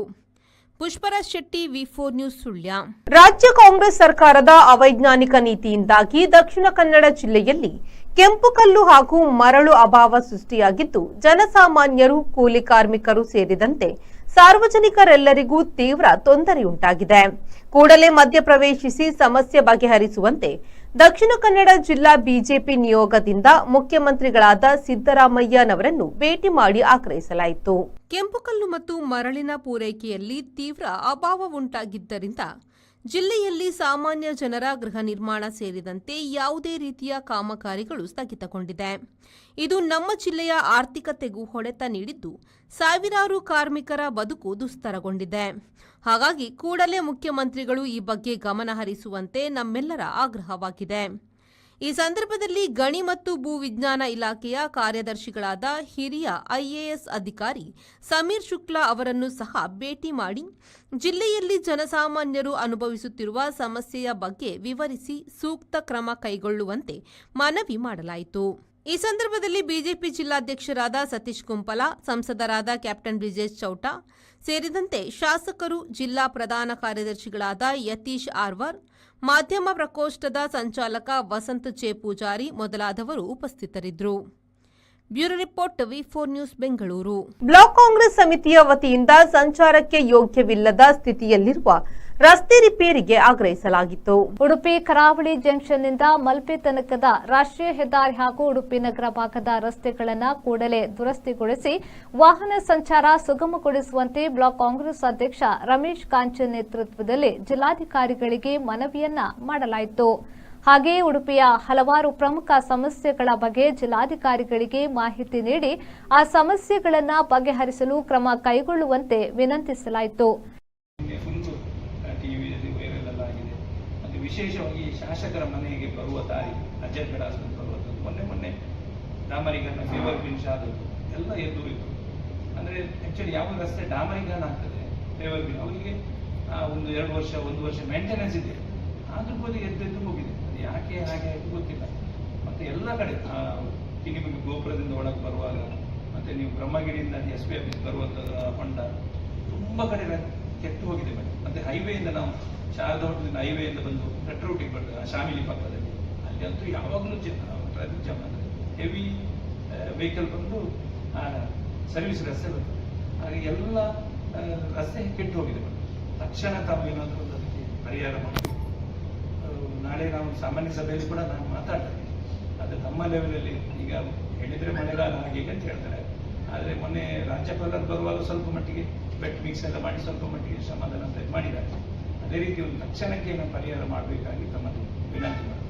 Pushparaj Shetty, V4 news, Sullia. ರಾಜ್ಯ ಕಾಂಗ್ರೆಸ್ ಸರ್ಕಾರದ ಅವೈಜ್ಞಾನಿಕ ನೀತಿಯಿಂದಾಗಿ ದಕ್ಷಿಣ ಕನ್ನಡ ಜಿಲ್ಲೆಯಲ್ಲಿ ಕೆಂಪು ಕಲ್ಲು ಹಾಗೂ ಮರಳು ಅಭಾವ ಸೃಷ್ಟಿಯಾಗಿದ್ದು ಜನಸಾಮಾನ್ಯರು, ಕೂಲಿ ಕಾರ್ಮಿಕರು ಸೇರಿದಂತೆ ಸಾರ್ವಜನಿಕರೆಲ್ಲರಿಗೂ ತೀವ್ರ ತೊಂದರೆಯುಂಟಾಗಿದೆ. ಕೂಡಲೇ ಮಧ್ಯಪ್ರವೇಶಿಸಿ ಸಮಸ್ಯೆ ಬಗೆಹರಿಸುವಂತೆ ದಕ್ಷಿಣ ಕನ್ನಡ ಜಿಲ್ಲಾ ಬಿಜೆಪಿ ನಿಯೋಗದಿಂದ ಮುಖ್ಯಮಂತ್ರಿಗಳಾದ ಸಿದ್ದರಾಮಯ್ಯನವರನ್ನು ಭೇಟಿ ಮಾಡಿ ಆಗ್ರಹಿಸಲಾಯಿತು. ಕೆಂಪುಕಲ್ಲು ಮತ್ತು ಮರಳಿನ ಪೂರೈಕೆಯಲ್ಲಿ ತೀವ್ರ ಅಭಾವ ಉಂಟಾಗಿದ್ದರಿಂದ ಜಿಲ್ಲೆಯಲ್ಲಿ ಸಾಮಾನ್ಯ ಜನರ ಗೃಹ ನಿರ್ಮಾಣ ಸೇರಿದಂತೆ ಯಾವುದೇ ರೀತಿಯ ಕಾಮಗಾರಿಗಳು ಸ್ಥಗಿತಗೊಂಡಿದೆ. ಇದು ನಮ್ಮ ಜಿಲ್ಲೆಯ ಆರ್ಥಿಕತೆಗೂ ಹೊಡೆತ ನೀಡಿದ್ದು ಸಾವಿರಾರು ಕಾರ್ಮಿಕರ ಬದುಕು ದುಸ್ತರಗೊಂಡಿದೆ. ಹಾಗಾಗಿ ಕೂಡಲೇ ಮುಖ್ಯಮಂತ್ರಿಗಳು ಈ ಬಗ್ಗೆ ಗಮನ ಹರಿಸುವಂತೆ ನಮ್ಮೆಲ್ಲರ ಆಗ್ರಹವಾಗಿದೆ. ಈ ಸಂದರ್ಭದಲ್ಲಿ ಗಣಿ ಮತ್ತು ಭೂ ವಿಜ್ಞಾನ ಇಲಾಖೆಯ ಕಾರ್ಯದರ್ಶಿಗಳಾದ ಹಿರಿಯ IAS ಅಧಿಕಾರಿ ಸಮೀರ್ ಶುಕ್ಲಾ ಅವರನ್ನು ಸಹ ಭೇಟಿ ಮಾಡಿ ಜಿಲ್ಲೆಯಲ್ಲಿ ಜನಸಾಮಾನ್ಯರು ಅನುಭವಿಸುತ್ತಿರುವ ಸಮಸ್ಯೆಯ ಬಗ್ಗೆ ವಿವರಿಸಿ ಸೂಕ್ತ ಕ್ರಮ ಕೈಗೊಳ್ಳುವಂತೆ ಮನವಿ ಮಾಡಲಾಯಿತು. ಈ ಸಂದರ್ಭದಲ್ಲಿ ಬಿಜೆಪಿ ಜಿಲ್ಲಾಧ್ಯಕ್ಷರಾದ ಸತೀಶ್ ಕುಂಪಲ, ಸಂಸದರಾದ ಕ್ಯಾಪ್ಟನ್ ಬ್ರಿಜೇಶ್ ಚೌಟಾ ಸೇರಿದಂತೆ ಶಾಸಕರು, ಜಿಲ್ಲಾ ಪ್ರಧಾನ ಕಾರ್ಯದರ್ಶಿಗಳಾದ ಯತೀಶ್ ಆರ್ವರ್, ಮಾಧ್ಯಮ ಪ್ರಕೋಷ್ಠದ ಸಂಚಾಲಕ ವಸಂತ್ ಜೆ ಪೂಜಾರಿ ಮೊದಲಾದವರು ಉಪಸ್ಥಿತರಿದ್ದರು. Bureau report, V4 news, Bengaluru. Block Congress ಸಮಿತಿಯ ವತಿಯಿಂದ ಸಂಚಾರಕ್ಕೆ ಯೋಗ್ಯವಿಲ್ಲದ ಸ್ಥಿತಿಯಲ್ಲಿರುವ ರಸ್ತೆ ರಿಪೇರಿಗೆ ಆಗ್ರಹಿಸಲಾಗಿತ್ತು. ಉಡುಪಿ ಕರಾವಳಿ ಜಂಕ್ಷನ್ನಿಂದ ಮಲ್ಪೆ ತನಕದ ರಾಷ್ಟ್ರೀಯ ಹೆದ್ದಾರಿ ಹಾಗೂ ಉಡುಪಿ ನಗರ ಭಾಗದ ರಸ್ತೆಗಳನ್ನು ಕೂಡಲೇ ದುರಸ್ತಿಗೊಳಿಸಿ ವಾಹನ ಸಂಚಾರ ಸುಗಮಗೊಳಿಸುವಂತೆ ಬ್ಲಾಕ್ ಕಾಂಗ್ರೆಸ್ ಅಧ್ಯಕ್ಷ ರಮೇಶ್ ಕಾಂಚನ್ ನೇತೃತ್ವದಲ್ಲಿ ಜಿಲ್ಲಾಧಿಕಾರಿಗಳಿಗೆ ಮನವಿಯನ್ನ ಮಾಡಲಾಯಿತು. ಹಾಗೆಯೇ ಉಡುಪಿಯ ಹಲವಾರು ಪ್ರಮುಖ ಸಮಸ್ಯೆಗಳ ಬಗ್ಗೆ ಜಿಲ್ಲಾಧಿಕಾರಿಗಳಿಗೆ ಮಾಹಿತಿ ನೀಡಿ ಆ ಸಮಸ್ಯೆಗಳನ್ನು ಬಗೆಹರಿಸಲು ಕ್ರಮ ಕೈಗೊಳ್ಳುವಂತೆ ವಿನಂತಿಸಲಾಯಿತು. ಟಿವಿಯಲ್ಲಿ ವೈರಲ್ ಎಲ್ಲ ಆಗಿದೆ. ಮತ್ತು ವಿಶೇಷವಾಗಿ ಶಾಸಕರ ಮನೆಗೆ ಬರುವ ದಾರಿ ಅಜ್ಜರ್ಗಡ ಆಸ್ಪತ್ರೆ ಬರುವಂಥದ್ದು ಮೊನ್ನೆ ಡಾಮರೀಕರಣ ಫೇವರ್ ಬಿನ್ಸ್ ಆದದ್ದು ಎಲ್ಲ ಎದುರಿತು. ಅಂದರೆ ಆ್ಯಕ್ಚುಲಿ ಯಾವ ರಸ್ತೆ ಡಾಮರೀಕರಣ ಆಗ್ತದೆ ಫೇವರ್ ಬಿನ್ ಅವರಿಗೆ ಒಂದು 1 ವರ್ಷ ಮೇಂಟೆನೆನ್ಸ್ ಇದೆ, ಆದ್ರೂ ಕೂಡ ಎದ್ದು ಹೋಗಿದೆ. ಅದು ಯಾಕೆ ಹಾಗೆ ಆಯಿತು ಗೊತ್ತಿಲ್ಲ. ಮತ್ತು ಎಲ್ಲ ಕಡೆ ನಿಮಗೆ ಗೋಪುರದಿಂದ ಒಳಗೆ ಬರುವಾಗ ಮತ್ತು ನೀವು ಬ್ರಹ್ಮಗಿರಿಯಿಂದ SP ಆಫೀಸ್ ಬರುವಂಥದ್ದು ಹೊಂಡ ತುಂಬ ಕಡೆ ಕೆಟ್ಟು ಹೋಗಿದೆ. ಮತ್ತೆ ಹೈವೇಯಿಂದ ನಾವು ಶಾರದಾ ಹೋಟೆಲಿಂದ ಹೈವೇಯಿಂದ ಬಂದು ರೆಡ್ ರೂಟಿಗೆ ಬರ್ತದೆ ಶಾಮಿಲಿ ಪಕ್ಕದಲ್ಲಿ, ಅಲ್ಲಿ ಅಂತೂ ಯಾವಾಗಲೂ ಹೆವಿ ವೆಹಿಕಲ್ ಬಂದು ಸರ್ವಿಸ್ ರಸ್ತೆ ಬರ್ತದೆ. ಹಾಗೆ ಎಲ್ಲ ರಸ್ತೆ ಕೆಟ್ಟು ಹೋಗಿದೆ. ತಕ್ಷಣ ತಾವು ಏನಾದರೂ ಅದಕ್ಕೆ ಪರಿಹಾರ ಮಾಡಬೇಕು. ನಾಳೆ ನಾವು ಸಾಮಾನ್ಯ ಸಭೆಯಲ್ಲಿ ಕೂಡ ನಾನು ಮಾತಾಡ್ತೇನೆ. ಅದು ನಮ್ಮ ಲೆವೆಲಲ್ಲಿ ಈಗ ಹೇಳಿದರೆ ಮಳೆಗಾಲ ಹಾಗೆ ಅಂತ ಹೇಳ್ತಾರೆ. ಆದರೆ ಮೊನ್ನೆ ರಾಜ್ಯಪಾಲರು ಬರುವಾಗ ಸ್ವಲ್ಪ ಮಟ್ಟಿಗೆ ಬೆಟ್ ಮಿಕ್ಸ್ ಎಲ್ಲ ಮಾಡಿ ಸ್ವಲ್ಪ ಮಟ್ಟಿಗೆ ಸಮಾಧಾನ ಅಂತ ಮಾಡಿದ್ದಾರೆ. ಅದೇ ರೀತಿ ಒಂದು ತಕ್ಷಣಕ್ಕೆ ನಾವು ಪರಿಹಾರ ಮಾಡಬೇಕಾಗಿ ತಮ್ಮದು ವಿನಂತಿ ಮಾಡಿ.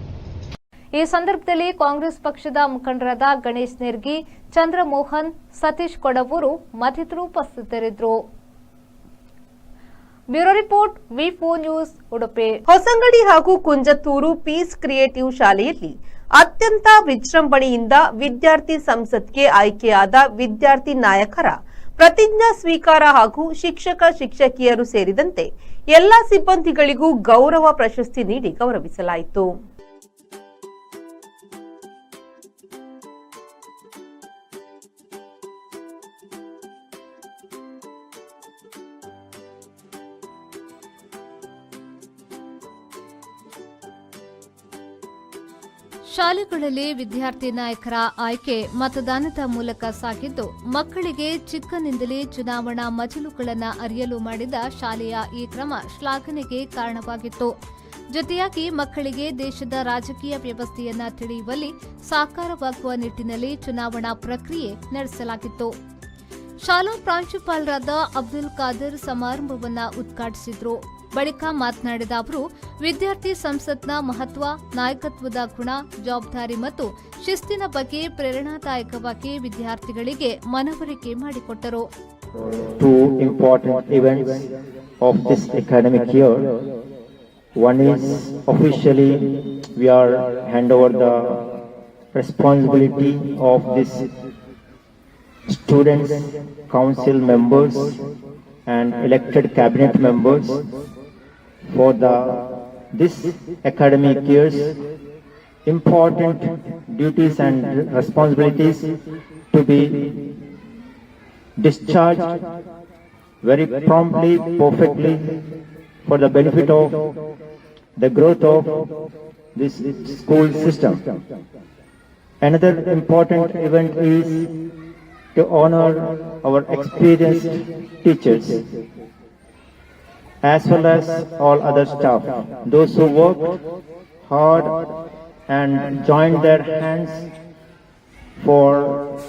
ಈ ಸಂದರ್ಭದಲ್ಲಿ ಕಾಂಗ್ರೆಸ್ ಪಕ್ಷದ ಮುಖಂಡರಾದ ಗಣೇಶ್ ನೆರ್ಗಿ, ಚಂದ್ರಮೋಹನ್, ಸತೀಶ್ ಕೊಡವೂರು ಮತ್ತಿತರರು ಉಪಸ್ಥಿತರಿದ್ದರು. ಬ್ಯೂರೋ ರಿಪೋರ್ಟ್ ವಿ4 ನ್ಯೂಸ್ ಉಡುಪಿ. ಹೊಸಂಗಡಿ ಹಾಗೂ ಕುಂಜತ್ತೂರು ಪೀಸ್ ಕ್ರಿಯೇಟಿವ್ ಶಾಲೆಯಲ್ಲಿ ಅತ್ಯಂತ ವಿಜೃಂಭಣೆಯಿಂದ ವಿದ್ಯಾರ್ಥಿ ಸಂಸತ್ಗೆ ಆಯ್ಕೆಯಾದ ವಿದ್ಯಾರ್ಥಿ ನಾಯಕರ ಪ್ರತಿಜ್ಞಾ ಸ್ವೀಕಾರ ಹಾಗೂ ಶಿಕ್ಷಕಿಯರು ಸೇರಿದಂತೆ ಎಲ್ಲಾ ಸಿಬ್ಬಂದಿಗಳಿಗೂ ಗೌರವ ಪ್ರಶಸ್ತಿ ನೀಡಿ ಗೌರವಿಸಲಾಯಿತು. ಶಾಲೆಗಳಲ್ಲಿ ವಿದ್ಯಾರ್ಥಿ ನಾಯಕರ ಆಯ್ಕೆ ಮತದಾನದ ಮೂಲಕ ಸಾಗಿದ್ದು, ಮಕ್ಕಳಿಗೆ ಚಿಕ್ಕನಿಂದಲೇ ಚುನಾವಣಾ ಮಜಲುಗಳನ್ನು ಅರಿಯಲು ಮಾಡಿದ ಶಾಲೆಯ ಈ ಕ್ರಮ ಶ್ಲಾಘನೆಗೆ ಕಾರಣವಾಗಿತ್ತು. ಜೊತೆಯಾಗಿ ಮಕ್ಕಳಿಗೆ ದೇಶದ ರಾಜಕೀಯ ವ್ಯವಸ್ಥೆಯನ್ನ ತಿಳಿಯುವಲ್ಲಿ ಸಾಕಾರವಾಗುವ ನಿಟ್ಟಿನಲ್ಲಿ ಚುನಾವಣಾ ಪ್ರಕ್ರಿಯೆ ನಡೆಸಲಾಗಿತ್ತು. ಶಾಲಾ ಪ್ರಾಂಶುಪಾಲರಾದ ಅಬ್ದುಲ್ ಖಾದರ್ ಸಮಾರಂಭವನ್ನು ಉದ್ಘಾಟಿಸಿದ್ರು. ಬಳಿಕ ಮಾತನಾಡಿದ ಅವರು, ವಿದ್ಯಾರ್ಥಿ ಸಂಸತ್ನ ಮಹತ್ವ, ನಾಯಕತ್ವದ ಗುಣ, ಜವಾಬ್ದಾರಿ ಮತ್ತು ಶಿಸ್ತಿನ ಬಗ್ಗೆ ಪ್ರೇರಣಾದಾಯಕವಾಗಿ ವಿದ್ಯಾರ್ಥಿಗಳಿಗೆ ಮನವರಿಕೆ ಮಾಡಿಕೊಟ್ಟರು. Two important events of this academic year. One is officially we are hand over the responsibility of this students council members and elected cabinet members for this academic year's important duties and responsibilities to be discharged very promptly, perfectly, for the benefit of the growth of this school system. Another important event is to honor our experienced teachers as well as all other staff, those who worked hard and joined their hands for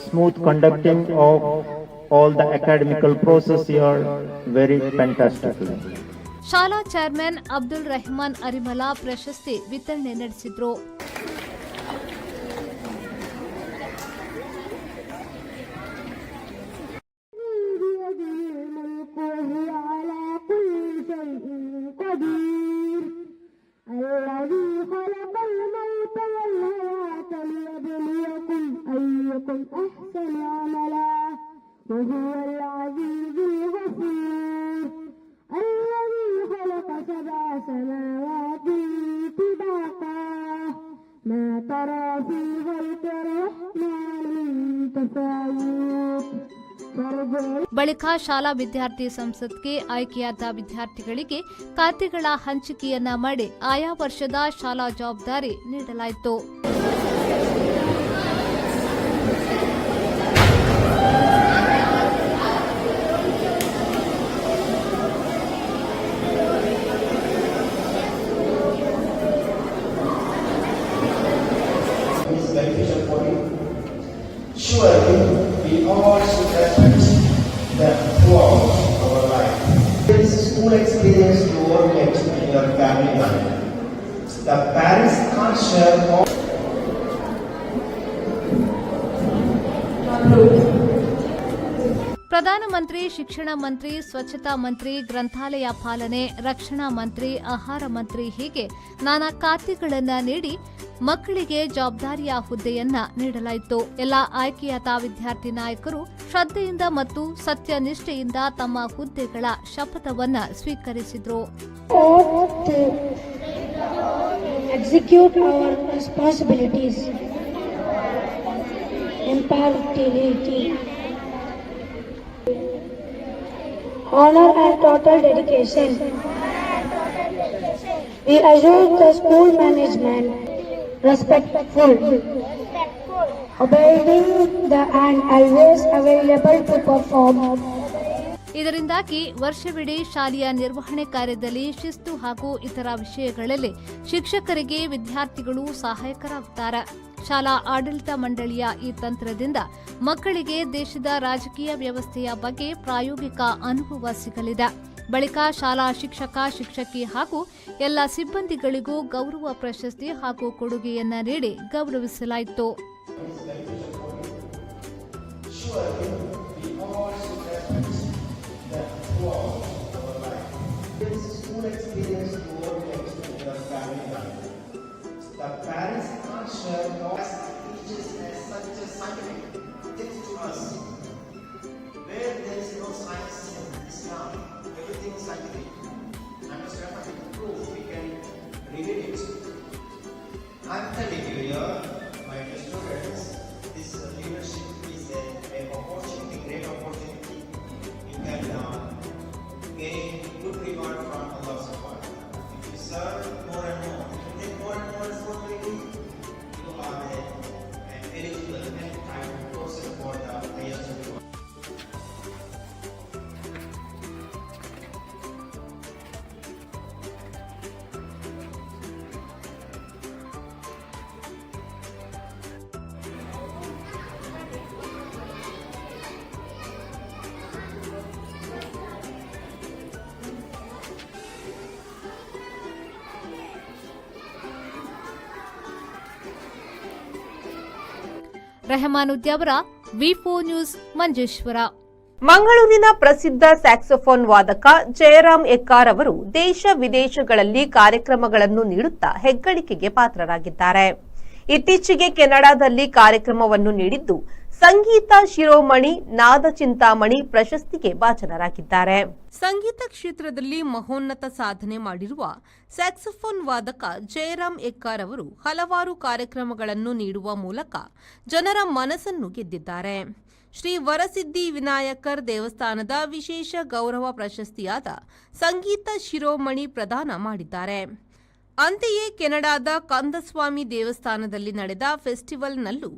smooth conducting of all the academical process here very fantastically. ಶಾಲಾ chairman Abdul Rahman ಅರಿಮಲ ಪ್ರಶಸ್ತಿ ವಿತರಣೆ ನಡೆಸಿದ್ರು. ಬಳಿಕ ಶಾಲಾ ವಿದ್ಯಾರ್ಥಿ ಸಂಸತ್ಗೆ ಆಯ್ಕೆಯಾದ ವಿದ್ಯಾರ್ಥಿಗಳಿಗೆ ಖಾತೆಗಳ ಹಂಚಿಕೆಯನ್ನ ಮಾಡಿ ಆಯಾ ವರ್ಷದ ಶಾಲಾ ಜವಾಬ್ದಾರಿ ನೀಡಲಾಯಿತು. Surely we all should respect them throughout our life. This school experience you won't get in your family life. The parents can't share all. ಪ್ರಧಾನಮಂತ್ರಿ, ಶಿಕ್ಷಣ ಮಂತ್ರಿ, ಸ್ವಚ್ಛತಾ ಮಂತ್ರಿ, ಗ್ರಂಥಾಲಯ ಪಾಲನೆ, ರಕ್ಷಣಾ ಮಂತ್ರಿ, ಆಹಾರ ಮಂತ್ರಿ ಹೀಗೆ ನಾನಾ ಖಾತೆಗಳನ್ನು ನೀಡಿ ಮಕ್ಕಳಿಗೆ ಜವಾಬ್ದಾರಿಯ ಹುದ್ದೆಯನ್ನ ನೀಡಲಾಯಿತು. ಎಲ್ಲ ಆಯ್ಕೆಯಾದ ವಿದ್ಯಾರ್ಥಿ ನಾಯಕರು ಶ್ರದ್ಧೆಯಿಂದ ಮತ್ತು ಸತ್ಯನಿಷ್ಠೆಯಿಂದ ತಮ್ಮ ಹುದ್ದೆಗಳ ಶಪಥವನ್ನ ಸ್ವೀಕರಿಸಿದರು. Execute our responsibilities. Impartiality. Honor and total dedication. We assure the school management respectful, obeying the and always available to perform. ಇದರಿಂದಾಗಿ ವರ್ಷವಿಡೀ ಶಾಲೆಯ ನಿರ್ವಹಣೆ ಕಾರ್ಯದಲ್ಲಿ ಶಿಸ್ತು ಹಾಗೂ ಇತರ ವಿಷಯಗಳಲ್ಲಿ ಶಿಕ್ಷಕರಿಗೆ ವಿದ್ಯಾರ್ಥಿಗಳು ಸಹಾಯಕರಾಗುತ್ತಾರೆ. ಶಾಲಾ ಆಡಳಿತ ಮಂಡಳಿಯ ಈ ತಂತ್ರದಿಂದ ಮಕ್ಕಳಿಗೆ ದೇಶದ ರಾಜಕೀಯ ವ್ಯವಸ್ಥೆಯ ಬಗ್ಗೆ ಪ್ರಾಯೋಗಿಕ ಅನುಭವ ಸಿಗಲಿದೆ. ಬಳಿಕ ಶಾಲಾ ಶಿಕ್ಷಕ, ಶಿಕ್ಷಕಿ ಹಾಗೂ ಎಲ್ಲ ಸಿಬ್ಬಂದಿಗಳಿಗೂ ಗೌರವ ಪ್ರಶಸ್ತಿ ಹಾಗೂ ಕೊಡುಗೆಯನ್ನ ನೀಡಿ ಗೌರವಿಸಲಾಯಿತು. The parents can't share what teaches as such a scientific things to us. Where there is no science in Islam, everything is scientific. Understand what is proof, we can reveal it. I'm telling you here, my dear students, this leadership is an opportunity, great opportunity. You can gain good reward from Allah subhanahu wa ta'ala. If you serve more and more, more and more responsibility, you are an eligible and time person for the highest reward. ರೆಹಮಾನುದ್ಯವರ ವಿ4 news Manjeshwar. ಮಂಗಳೂರಿನ ಪ್ರಸಿದ್ಧ saxophone ವಾದಕ Jayaram ಎಕ್ಕಾರ್ ಅವರು ದೇಶ ವಿದೇಶಗಳಲ್ಲಿ ಕಾರ್ಯಕ್ರಮಗಳನ್ನು ನೀಡುತ್ತಾ ಹೆಗ್ಗಳಿಕೆಗೆ ಪಾತ್ರರಾಗಿದ್ದಾರೆ. ಇತ್ತೀಚೆಗೆ ಕೆನಡಾದಲ್ಲಿ ಕಾರ್ಯಕ್ರಮವನ್ನು ನೀಡಿದ್ದು ಸಂಗೀತ ಶಿರೋಮಣಿ ನಾದ ಚಿಂತಾಮಣಿ ಪ್ರಶಸ್ತಿಗೆ ಭಾಜನರಾಗಿದ್ದಾರೆ. ಸಂಗೀತ ಕ್ಷೇತ್ರದಲ್ಲಿ ಮಹೋನ್ನತ ಸಾಧನೆ ಮಾಡಿರುವ ಸ್ಯಾಕ್ಸೋಫೋನ್ ವಾದಕ ಜಯರಾಮ್ ಎಕ್ಕಾರ್ ಅವರು ಹಲವಾರು ಕಾರ್ಯಕ್ರಮಗಳನ್ನು ನೀಡುವ ಮೂಲಕ ಜನರ ಮನಸ್ಸನ್ನು ಗೆದ್ದಿದ್ದಾರೆ. ಶ್ರೀ ವರಸಿದ್ಧಿ ವಿನಾಯಕರ್ ದೇವಸ್ಥಾನದ ವಿಶೇಷ ಗೌರವ ಪ್ರಶಸ್ತಿಯಾದ ಸಂಗೀತ ಶಿರೋಮಣಿ ಪ್ರದಾನ ಮಾಡಿದ್ದಾರೆ. ಅಂತೆಯೇ ಕೆನಡಾದ ಕಂದಸ್ವಾಮಿ ದೇವಸ್ಥಾನದಲ್ಲಿ ನಡೆದ ಫೆಸ್ಟಿವಲ್ನಲ್ಲೂ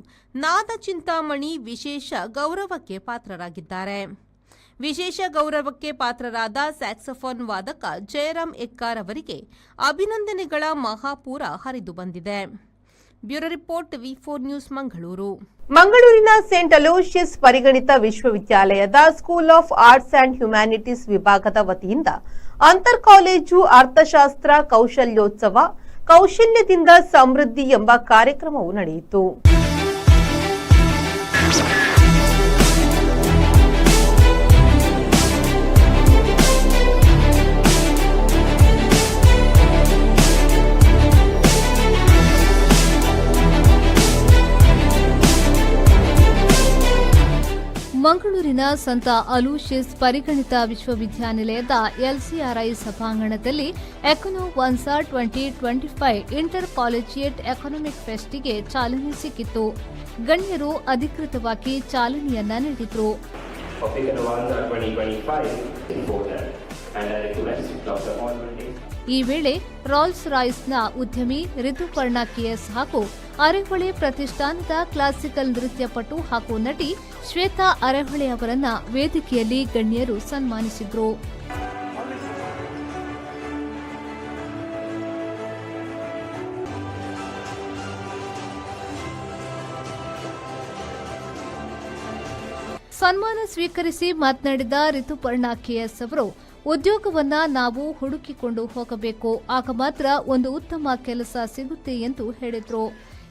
ನಾದ ಚಿಂತಾಮಣಿ ವಿಶೇಷ ಗೌರವಕ್ಕೆ ಪಾತ್ರರಾಗಿದ್ದಾರೆ. ವಿಶೇಷ ಗೌರವಕ್ಕೆ ಪಾತ್ರರಾದ ಸ್ಯಾಕ್ಸೋಫೋನ್ ವಾದಕ ಜಯರಾಮ್ ಎಕ್ಕಾರ್ ಅವರಿಗೆ ಅಭಿನಂದನೆಗಳ ಮಹಾಪೂರ ಹರಿದು ಬಂದಿದೆ. ಬ್ಯೂರೋ ರಿಪೋರ್ಟ್ ವಿ4 ನ್ಯೂಸ್ ಮಂಗಳೂರು. ಮಂಗಳೂರಿನ ಸೇಂಟ್ ಅಲೋಷಿಯಸ್ ಪರಿಗಣಿತ ವಿಶ್ವವಿದ್ಯಾಲಯದ school of arts and humanities ವಿಭಾಗದ ವತಿಯಿಂದ ಅಂತರ್ ಕಾಲೇಜು ಅರ್ಥಶಾಸ್ತ್ರ ಕೌಶಲ್ಯೋತ್ಸವ ಕೌಶಲ್ಯದಿಂದ ಸಮೃದ್ಧಿ ಎಂಬ ಕಾರ್ಯಕ್ರಮವು ನಡೆಯಿತು. ಮಂಗಳೂರಿನ ಸಂತ ಅಲೂಷಿಯಸ್ ಪರಿಗಣಿತ ವಿಶ್ವವಿದ್ಯಾನಿಲಯದ ಎಲ್ಸಿಆರ್ಐ ಸಭಾಂಗಣದಲ್ಲಿ ಎಕನೋ ಒನ್ಸಾ 2025 ಇಂಟರ್ ಕಾಲೇಜಿಯೇಟ್ ಎಕನಾಮಿಕ್ ಫೆಸ್ಟಿಗೆ ಚಾಲನೆ ಸಿಕ್ಕಿತು. ಗಣ್ಯರು ಅಧಿಕೃತವಾಗಿ ಚಾಲನೆಯನ್ನ ನೀಡಿದರು. ಈ ವೇಳೆ ರೋಲ್ಸ್ ರಾಯ್ಸ್ನ ಉದ್ಯಮಿ ರಿತುಪರ್ಣ ಕೆಎಸ್ ಹಾಗೂ ಅರೆಹೊಳೆ ಪ್ರತಿಷ್ಠಾನದ ಕ್ಲಾಸಿಕಲ್ ನೃತ್ಯಪಟು ಹಾಗೂ ನಟಿ ಶ್ವೇತಾ ಅರೆಹೊಳೆ ಅವರನ್ನ ವೇದಿಕೆಯಲ್ಲಿ ಗಣ್ಯರು ಸನ್ಮಾನಿಸಿದರು. ಸನ್ಮಾನ ಸ್ವೀಕರಿಸಿ ಮಾತನಾಡಿದ ರಿತುಪರ್ಣ ಕೆಎಸ್ ಅವರು, ಉದ್ಯೋಗವನ್ನ ನಾವು ಹುಡುಕಿಕೊಂಡು ಹೋಗಬೇಕು, ಆಗ ಮಾತ್ರ ಒಂದು ಉತ್ತಮ ಕೆಲಸ ಸಿಗುತ್ತೆ ಎಂದು ಹೇಳಿದರು.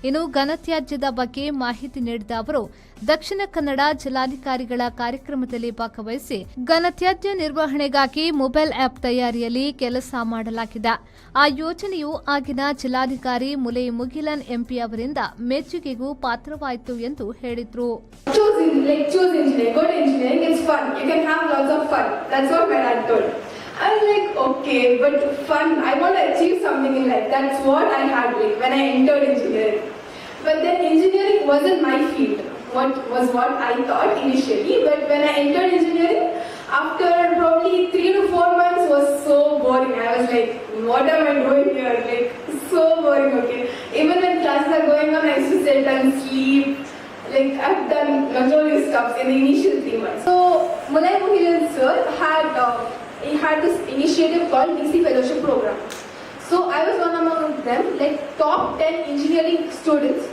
ಇನ್ನು ಘನತ್ಯಾಜ್ಯದ ಬಗ್ಗೆ ಮಾಹಿತಿ ನೀಡಿದ ಅವರು, ದಕ್ಷಿಣ ಕನ್ನಡ ಜಿಲ್ಲಾಧಿಕಾರಿಗಳ ಕಾರ್ಯಕ್ರಮದಲ್ಲಿ ಭಾಗವಹಿಸಿ ಘನತ್ಯಾಜ್ಯ ನಿರ್ವಹಣೆಗಾಗಿ ಮೊಬೈಲ್ ಆಪ್ ತಯಾರಿಯಲ್ಲಿ ಕೆಲಸ ಮಾಡಲಾಗಿದೆ. ಆ ಯೋಜನೆಯು ಆಗಿನ ಜಿಲ್ಲಾಧಿಕಾರಿ ಮುಲೈ ಮುಗಿಲನ್ ಎಂಪಿ ಅವರಿಂದ ಮೆಚ್ಚುಗೆಗೂ ಪಾತ್ರವಾಯಿತು ಎಂದು ಹೇಳಿದರು. Choose engineering. Good engineering is fun. You can have lots of fun. That's what my dad told. I was like, okay, but fun. I want to achieve something in life. That's what I had like when I entered engineering. But then engineering wasn't my field. What I thought initially. But when I entered engineering, after probably 3 to 4 months, was so boring. I was like, what am I doing here? Like so boring. Okay. Even when classes are going on, I used to sit and sleep. Like I've done notorious stuff in the initial 3 months. So Mulay Mugilan sir had this initiative called DC Fellowship Program. So I was one among them, like top 10 engineering students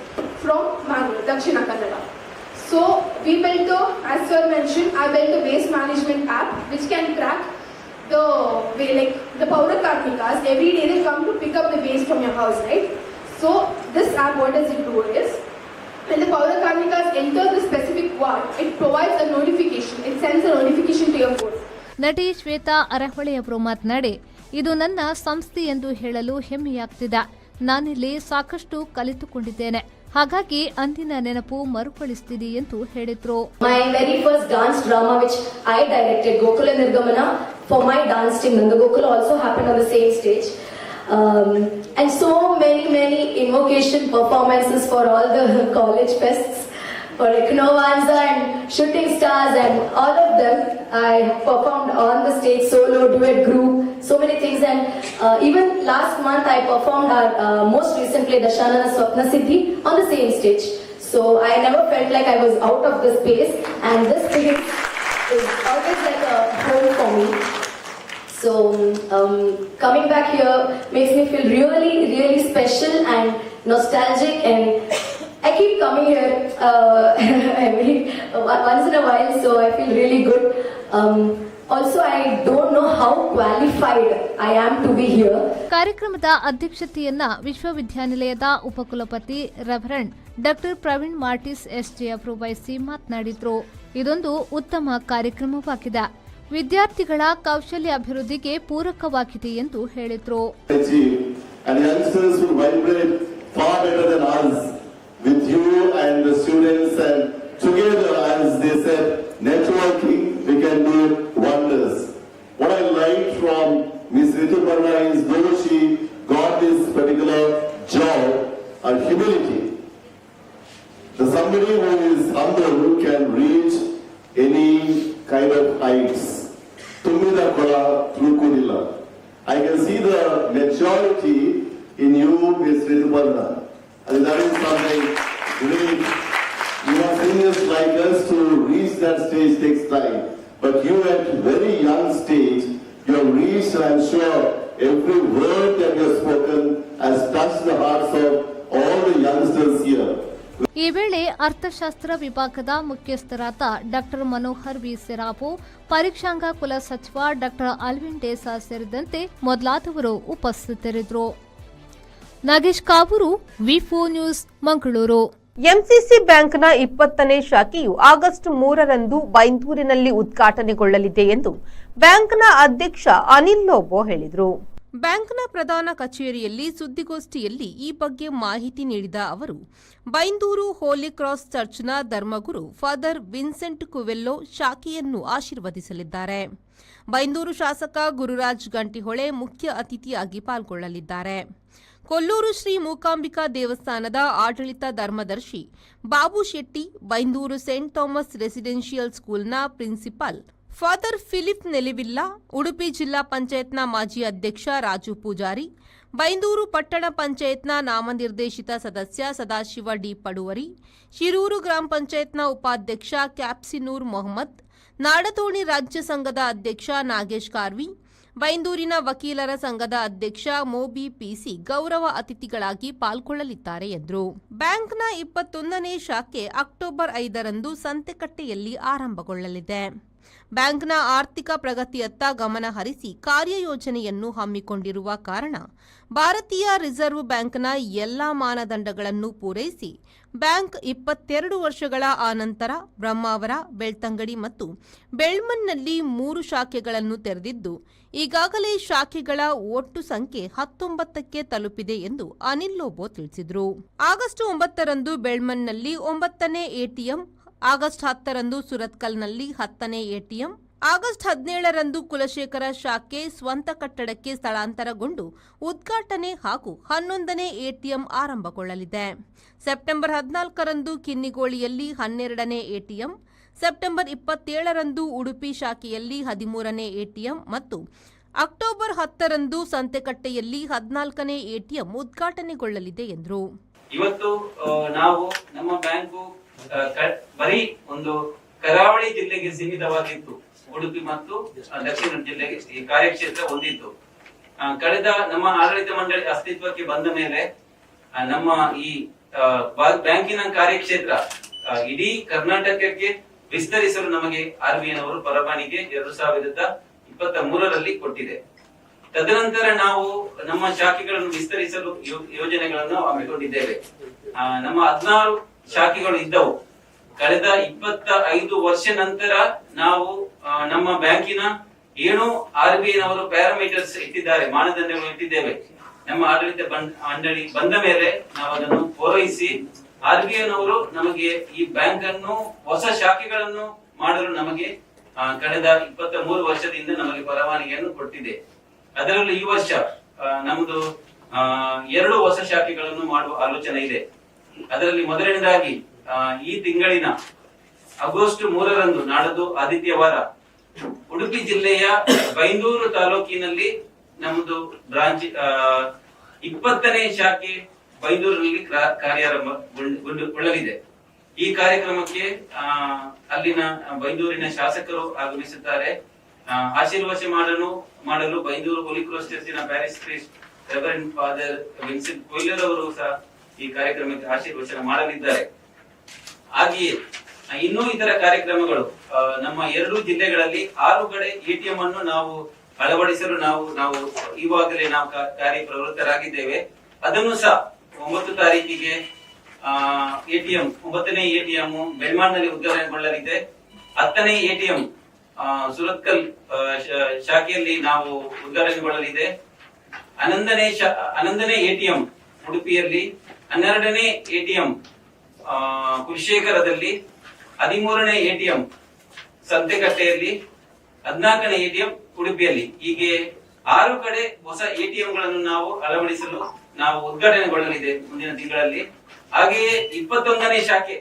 from Mangalore, Dakshina Kannada. So we built as sir mentioned, I built a waste management app which can track the way, like the Paura Karmikas. Every day they come to pick up the waste from your house, right? So this app, what does it do is, when the Paura Karmikas enter the specific ward, it provides a notification. It sends a notification to your phone. ನಟಿ ಶ್ವೇತಾ ಅರಹೊಳೆಯವರು ಮಾತನಾಡಿ, ಇದು ನನ್ನ ಸಂಸ್ಥೆ ಎಂದು ಹೇಳಲು ಹೆಮ್ಮೆಯಾಗ್ತಿದೆ. ನಾನಿಲ್ಲಿ ಸಾಕಷ್ಟು ಕಲಿತುಕೊಂಡಿದ್ದೇನೆ, ಹಾಗಾಗಿ ಅಂದಿನ ನೆನಪು ಮರುಕಳಿಸ್ತಿದೆ ಎಂದು ಹೇಳಿದ್ರು. My very first dance drama which I directed, Gokula Nirgamana, for my dance team Nanda Gokula also happened on the same stage. And so many invocation performances for all the college fests, for Eknovanza and Shooting Stars and all of them. I performed on the stage, solo, duet, group, so many things. And even last month I performed our most recent play, Dashanana Swapna Siddhi, on the same stage. So I never felt like I was out of the space, and this place is always like a home for me. So coming back here makes me feel really special and nostalgic, and I keep coming here once in a while, so I feel really good. Also, I don't know how qualified I am to be here. ಕಾರ್ಯಕ್ರಮದ ಅಧ್ಯಕ್ಷತೆಯನ್ನ ವಿಶ್ವವಿದ್ಯಾನಿಲಯದ ಉಪಕುಲಪತಿ reverend doctor Praveen ಮಾರ್ಟಿಸ್ SJ ಅವರು ವಹಿಸಿ ಮಾತನಾಡಿದ್ರು. ಇದೊಂದು ಉತ್ತಮ ಕಾರ್ಯಕ್ರಮವಾಗಿದೆ, ವಿದ್ಯಾರ್ಥಿಗಳ ಕೌಶಲ್ಯ ಅಭಿವೃದ್ಧಿಗೆ ಪೂರಕವಾಗಿದೆ ಎಂದು ಹೇಳಿದ್ರು. With you and the students, and together, as they said, networking, we can do wonders. What I liked from Ms. Rituparna is, though she got this particular job, her humility. Somebody who is humble can reach any kind of heights. Tumida kola tulukudilla. I can see the maturity in you, Ms. Rituparna. And that is something great. You are seniors like us, to reach that stage takes time. But you at very young stage, you have reached, and I'm sure every word that you have spoken has touched the hearts of all the youngsters here. ಈ ವೇಳೆ ಅರ್ಥಶಾಸ್ತ್ರ ವಿಭಾಗದ ಮುಖ್ಯಸ್ಥರಾದ doctor Manohar V ಸೆರಾಬು, ಪರೀಕ್ಷಾಂಗ ಕುಲ ಸಚಿವ doctor Alvin ಡೇಸಾ ಸೇರಿದಂತೆ ಮೊದಲಾದವರು ಉಪಸ್ಥಿತರಿದ್ದರು. ನಾಗೇಶ್ ಕಾವೂರು, ವಿ4 ನ್ಯೂಸ್, ಮಂಗಳೂರು. ಎಂಸಿಸಿ ಬ್ಯಾಂಕ್ನ 20ನೇ ಶಾಖೆಯು ಆಗಸ್ಟ್ 3ರಂದು ಬೈಂದೂರಿನಲ್ಲಿ ಉದ್ಘಾಟನೆಗೊಳ್ಳಲಿದೆ ಎಂದು ಬ್ಯಾಂಕ್ನ ಅಧ್ಯಕ್ಷ ಅನಿಲ್ ಲೋಬೋ ಹೇಳಿದರು. ಬ್ಯಾಂಕ್ನ ಪ್ರಧಾನ ಕಚೇರಿಯಲ್ಲಿ ಸುದ್ದಿಗೋಷ್ಠಿಯಲ್ಲಿ ಈ ಬಗ್ಗೆ ಮಾಹಿತಿ ನೀಡಿದ ಅವರು, Byndoor Holy cross ಚರ್ಚ್ನ ಧರ್ಮಗುರು father Vincent ಕುವೆಲ್ಲೋ ಶಾಖೆಯನ್ನು ಆಶೀರ್ವದಿಸಲಿದ್ದಾರೆ. ಬೈಂದೂರು ಶಾಸಕ ಗುರುರಾಜ್ ಗಂಟಿಹೊಳೆ ಮುಖ್ಯ ಅತಿಥಿಯಾಗಿ ಪಾಲ್ಗೊಳ್ಳಲಿದ್ದಾರೆ. ಕೊಲ್ಲೂರು ಶ್ರೀ ಮೂಕಾಂಬಿಕಾ ದೇವಸ್ಥಾನದ ಆಡಳಿತ ಧರ್ಮದರ್ಶಿ Babu Shetty, Byndoor Saint Thomas residential ಸ್ಕೂಲ್ನ principal Father Philip Nelivilla, Udupi ಜಿಲ್ಲಾ ಪಂಚಾಯತ್ನ ಮಾಜಿ ಅಧ್ಯಕ್ಷ ರಾಜು ಪೂಜಾರಿ, ಬೈಂದೂರು ಪಟ್ಟಣ ಪಂಚಾಯತ್ನ ನಾಮನಿರ್ದೇಶಿತ ಸದಸ್ಯ ಸದಾಶಿವ ಡಿ ಪಡುವರಿ, ಶಿರೂರು ಗ್ರಾಮ ಪಂಚಾಯತ್ನ ಉಪಾಧ್ಯಕ್ಷ ಕ್ಯಾಪ್ಸಿನೂರ್ ಮೊಹಮ್ಮದ್, ನಾಡತೋಣಿ ರಾಜ್ಯ ಸಂಘದ ಅಧ್ಯಕ್ಷ ನಾಗೇಶ್ ಕಾರ್ವಿ, ಬೈಂದೂರಿನ ವಕೀಲರ ಸಂಘದ ಅಧ್ಯಕ್ಷ ಮೋಬಿ ಪಿಸಿ ಗೌರವ ಅತಿಥಿಗಳಾಗಿ ಪಾಲ್ಗೊಳ್ಳಲಿದ್ದಾರೆ ಎಂದರು. ಬ್ಯಾಂಕ್ನ 21ನೇ ಶಾಖೆ ಅಕ್ಟೋಬರ್ 5ರಂದು ಸಂತೆಕಟ್ಟೆಯಲ್ಲಿ ಆರಂಭಗೊಳ್ಳಲಿದೆ. ಬ್ಯಾಂಕ್ನ ಆರ್ಥಿಕ ಪ್ರಗತಿಯತ್ತ ಗಮನ ಹರಿಸಿ ಕಾರ್ಯಯೋಜನೆಯನ್ನು ಹಮ್ಮಿಕೊಂಡಿರುವ ಕಾರಣ ಭಾರತೀಯ ರಿಸರ್ವ್ ಬ್ಯಾಂಕ್ನ ಎಲ್ಲಾ ಮಾನದಂಡಗಳನ್ನು ಪೂರೈಸಿ ಬ್ಯಾಂಕ್ 22 ವರ್ಷಗಳ ಆನಂತರ ಬ್ರಹ್ಮಾವರ, ಬೆಳ್ತಂಗಡಿ ಮತ್ತು ಬೆಳ್ಮನ್ನಲ್ಲಿ 3 ಶಾಖೆಗಳನ್ನು ತೆರೆದಿದ್ದು, ಈಗಾಗಲೇ ಶಾಖೆಗಳ ಒಟ್ಟು ಸಂಖ್ಯೆ 19ಕ್ಕೆ ತಲುಪಿದೆ ಎಂದು ಅನಿಲ್ ಲೋಬೋ ತಿಳಿಸಿದರು. ಆಗಸ್ಟ್ 9ರಂದು ಬೆಳ್ಮನ್ನಲ್ಲಿ 9ನೇ ಎಟಿಎಂ, ಆಗಸ್ಟ್ 10ರಂದು ಸುರತ್ಕಲ್ನಲ್ಲಿ 10ನೇ ಎಟಿಎಂ, ಆಗಸ್ಟ್ 17ರಂದು ಕುಲಶೇಖರ ಶಾಖೆ ಸ್ವಂತ ಕಟ್ಟಡಕ್ಕೆ ಸ್ಥಳಾಂತರಗೊಂಡು ಉದ್ಘಾಟನೆ ಹಾಗೂ 11ನೇ ಎಟಿಎಂ ಆರಂಭಗೊಳ್ಳಲಿದೆ. ಸೆಪ್ಟೆಂಬರ್ 14ರಂದು ಕಿನ್ನಿಗೋಳಿಯಲ್ಲಿ 12ನೇ ಎಟಿಎಂ, ಸೆಪ್ಟೆಂಬರ್ 27ರಂದು ಉಡುಪಿ ಶಾಖೆಯಲ್ಲಿ 13ನೇ ಎಟಿಎಂ ಮತ್ತು ಅಕ್ಟೋಬರ್ 10ರಂದು ಸಂತೆಕಟ್ಟೆಯಲ್ಲಿ 14ನೇ ಎಟಿಎಂ ಉದ್ಘಾಟನೆಗೊಳ್ಳಲಿದೆ ಎಂದರು. ಇವತ್ತು ನಾವು ನಮ್ಮ ಬ್ಯಾಂಕು ಬರೀ ಒಂದು ಕರಾವಳಿ ಜಿಲ್ಲೆಗೆ ಸೀಮಿತವಾಗಿತ್ತು. ಉಡುಪಿ ಮತ್ತು ದಕ್ಷಿಣ ಜಿಲ್ಲೆಗೆ ಈ ಕಾರ್ಯಕ್ಷೇತ್ರ ಹೊಂದಿತ್ತು. ಕಳೆದ ನಮ್ಮ ಆಡಳಿತ ಮಂಡಳಿ ಅಸ್ತಿತ್ವಕ್ಕೆ ಬಂದ ಮೇಲೆ ನಮ್ಮ ಈ ಬ್ಯಾಂಕಿನ ಕಾರ್ಯಕ್ಷೇತ್ರ ಇಡೀ ಕರ್ನಾಟಕಕ್ಕೆ ವಿಸ್ತರಿಸಲು ನಮಗೆ ಆರ್ಬಿಐನವರು ಪರವಾನಿಗೆ 2023ರಲ್ಲಿ ಕೊಟ್ಟಿದೆ. ತದನಂತರ ನಾವು ನಮ್ಮ ಶಾಖೆಗಳನ್ನು ವಿಸ್ತರಿಸಲು ಯೋಜನೆಗಳನ್ನು ಹಮ್ಮಿಕೊಂಡಿದ್ದೇವೆ. ನಮ್ಮ 16 ಶಾಖೆಗಳು ಇದ್ದವು. ಕಳೆದ 25 ವರ್ಷ ನಂತರ ನಾವು ನಮ್ಮ ಬ್ಯಾಂಕಿನ 7 ಆರ್ಬಿಐನವರು ಪ್ಯಾರಾಮೀಟರ್ಸ್ ಇಟ್ಟಿದ್ದಾರೆ, ಮಾನದಂಡಗಳು ಇಟ್ಟಿದ್ದೇವೆ. ನಮ್ಮ ಆಡಳಿತ ಮಂಡಳಿ ಬಂದ ಮೇಲೆ ನಾವು ಅದನ್ನು ಪೂರೈಸಿ ಆರ್ಬಿಐನವರು ನಮಗೆ ಈ ಬ್ಯಾಂಕ್ ಅನ್ನು ಹೊಸ ಶಾಖೆಗಳನ್ನು ಮಾಡಲು ನಮಗೆ ಕಳೆದ 23 ವರ್ಷದಿಂದ ನಮಗೆ ಪರವಾನಗಿಯನ್ನು ಕೊಟ್ಟಿದೆ. ಅದರಲ್ಲಿ ಈ ವರ್ಷ ನಮ್ದು 2 ಹೊಸ ಶಾಖೆಗಳನ್ನು ಮಾಡುವ ಆಲೋಚನೆ ಇದೆ. ಅದರಲ್ಲಿ ಮೊದಲನೇದಾಗಿ ಈ ತಿಂಗಳಿನ ಆಗಸ್ಟ್ 3ರಂದು ನಾಡದು ಆದಿತ್ಯವಾರ ಉಡುಪಿ ಜಿಲ್ಲೆಯ ಬೈಂದೂರು ತಾಲೂಕಿನಲ್ಲಿ ನಮ್ಮದು ಬ್ರಾಂಚ್ 20ನೇ ಶಾಖೆ ಬೈಂದೂರಿನಲ್ಲಿ ಕಾರ್ಯಾರಂಭಗೊಳ್ಳಲಿದೆ. ಈ ಕಾರ್ಯಕ್ರಮಕ್ಕೆ ಅಲ್ಲಿನ ಬೈಂದೂರಿನ ಶಾಸಕರು ಆಗಮಿಸುತ್ತಾರೆ. ಆಶೀರ್ವಾದ ಮಾಡಲು ಬೈಂದೂರು ಹೋಲಿ ಕ್ರಾಸ್ ಚರ್ಚಿನ parish priest Reverend Father Vincent Koyler ಅವರು ಸಹ ಈ ಕಾರ್ಯಕ್ರಮಕ್ಕೆ ಆಶೀರ್ವಚನ ಮಾಡಲಿದ್ದಾರೆ. ಹಾಗೆಯೇ ಇನ್ನೂ ಇತರ ಕಾರ್ಯಕ್ರಮಗಳು ನಮ್ಮ 2 ಜಿಲ್ಲೆಗಳಲ್ಲಿ 6 ಕಡೆ ಎಟಿಎಂ ಅನ್ನು ನಾವು ಅಳವಡಿಸಲು ನಾವು ಈವಾಗಲೇ ನಾವು ಕಾರ್ಯಪ್ರವೃತ್ತರಾಗಿದ್ದೇವೆ. ಅದನ್ನು ಸಹ 9 ತಾರೀಕಿಗೆ ಎಟಿಎಂ 9ನೇ ಎಟಿಎಂ ಬೆಳ್ಮಾಡ್ನಲ್ಲಿ ಉದ್ಘಾಟನೆಗೊಳ್ಳಲಿದೆ. 10ನೇ ಎಟಿಎಂ ಸುರತ್ಕಲ್ ಶಾಖೆಯಲ್ಲಿ ನಾವು ಉದ್ಘಾಟನೆಗೊಳ್ಳಲಿದೆ. 11ನೇ ಎಟಿಎಂ ಉಡುಪಿಯಲ್ಲಿ, 12ನೇ ಎಟಿಎಂ ಕುಲಶೇಖರದಲ್ಲಿ, 13ನೇ ಎಟಿಎಂ ಸಂತೆಕಟ್ಟೆಯಲ್ಲಿ, 14ನೇ ಎಟಿಎಂ ಉಡುಪಿಯಲ್ಲಿ. ಹೀಗೆ 6 ಕಡೆ ಹೊಸ ಎಟಿಎಂಗಳನ್ನು ನಾವು ಅಳವಡಿಸಲು ನಾವು ಉದ್ಘಾಟನೆಗೊಳ್ಳಲಿದೆ ಮುಂದಿನ ತಿಂಗಳಲ್ಲಿ. ಹಾಗೆಯೇ 21ನೇ ಶಾಖೆ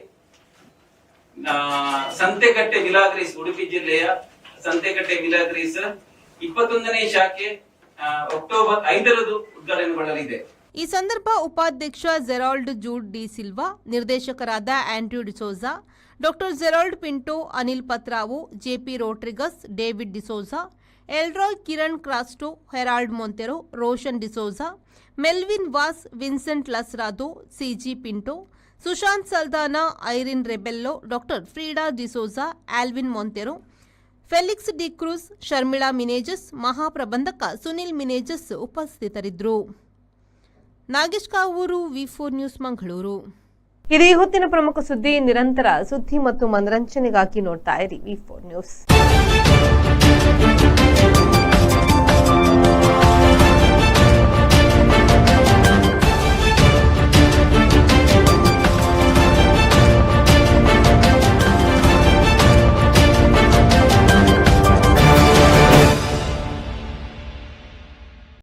ಸಂತೆಕಟ್ಟೆ ವಿಲಾಗ್ರೀಸ್, ಉಡುಪಿ ಜಿಲ್ಲೆಯ ಸಂತೆಕಟ್ಟೆ ವಿಲಾಗ್ರೀಸ್ 21ನೇ ಶಾಖೆ ಅಕ್ಟೋಬರ್ 5ರಂದು ಉದ್ಘಾಟನೆಗೊಳ್ಳಲಿದೆ. ಈ ಸಂದರ್ಭ ಉಪಾಧ್ಯಕ್ಷ ಜೆರಾಲ್ಡ್ ಜೂಡ್ ಡಿ ಸಿಲ್ವಾ, ನಿರ್ದೇಶಕರಾದ Andrew D'Souza, doctor Gerald Pinto, Anil Patrao, JP Rodrigues, David D'Souza, Elroy Kiran Crasto, Harold Monteiro, Roshan D'Souza, Melvin Vas, Vincent Lasrado, CG Pinto, Sushant Saldanha, Irene Rebello, doctor Frida D'Souza, Alvin Monteiro, Felix D Cruz, Sharmila Menezes, ಮಹಾಪ್ರಬಂಧಕ Sunil Menezes ಉಪಸ್ಥಿತರಿದ್ದರು. ನಾಗೇಶ್ ಕಾವೂರು, ವಿ4 news, Mangaluru. ಇದು ಈ ಹೊತ್ತಿನ ಪ್ರಮುಖ ಸುದ್ದಿ. ನಿರಂತರ ಸುದ್ದಿ ಮತ್ತು ಮನರಂಜನೆಗಾಗಿ ನೋಡ್ತಾ ಇರಿ ವಿ4 ನ್ಯೂಸ್.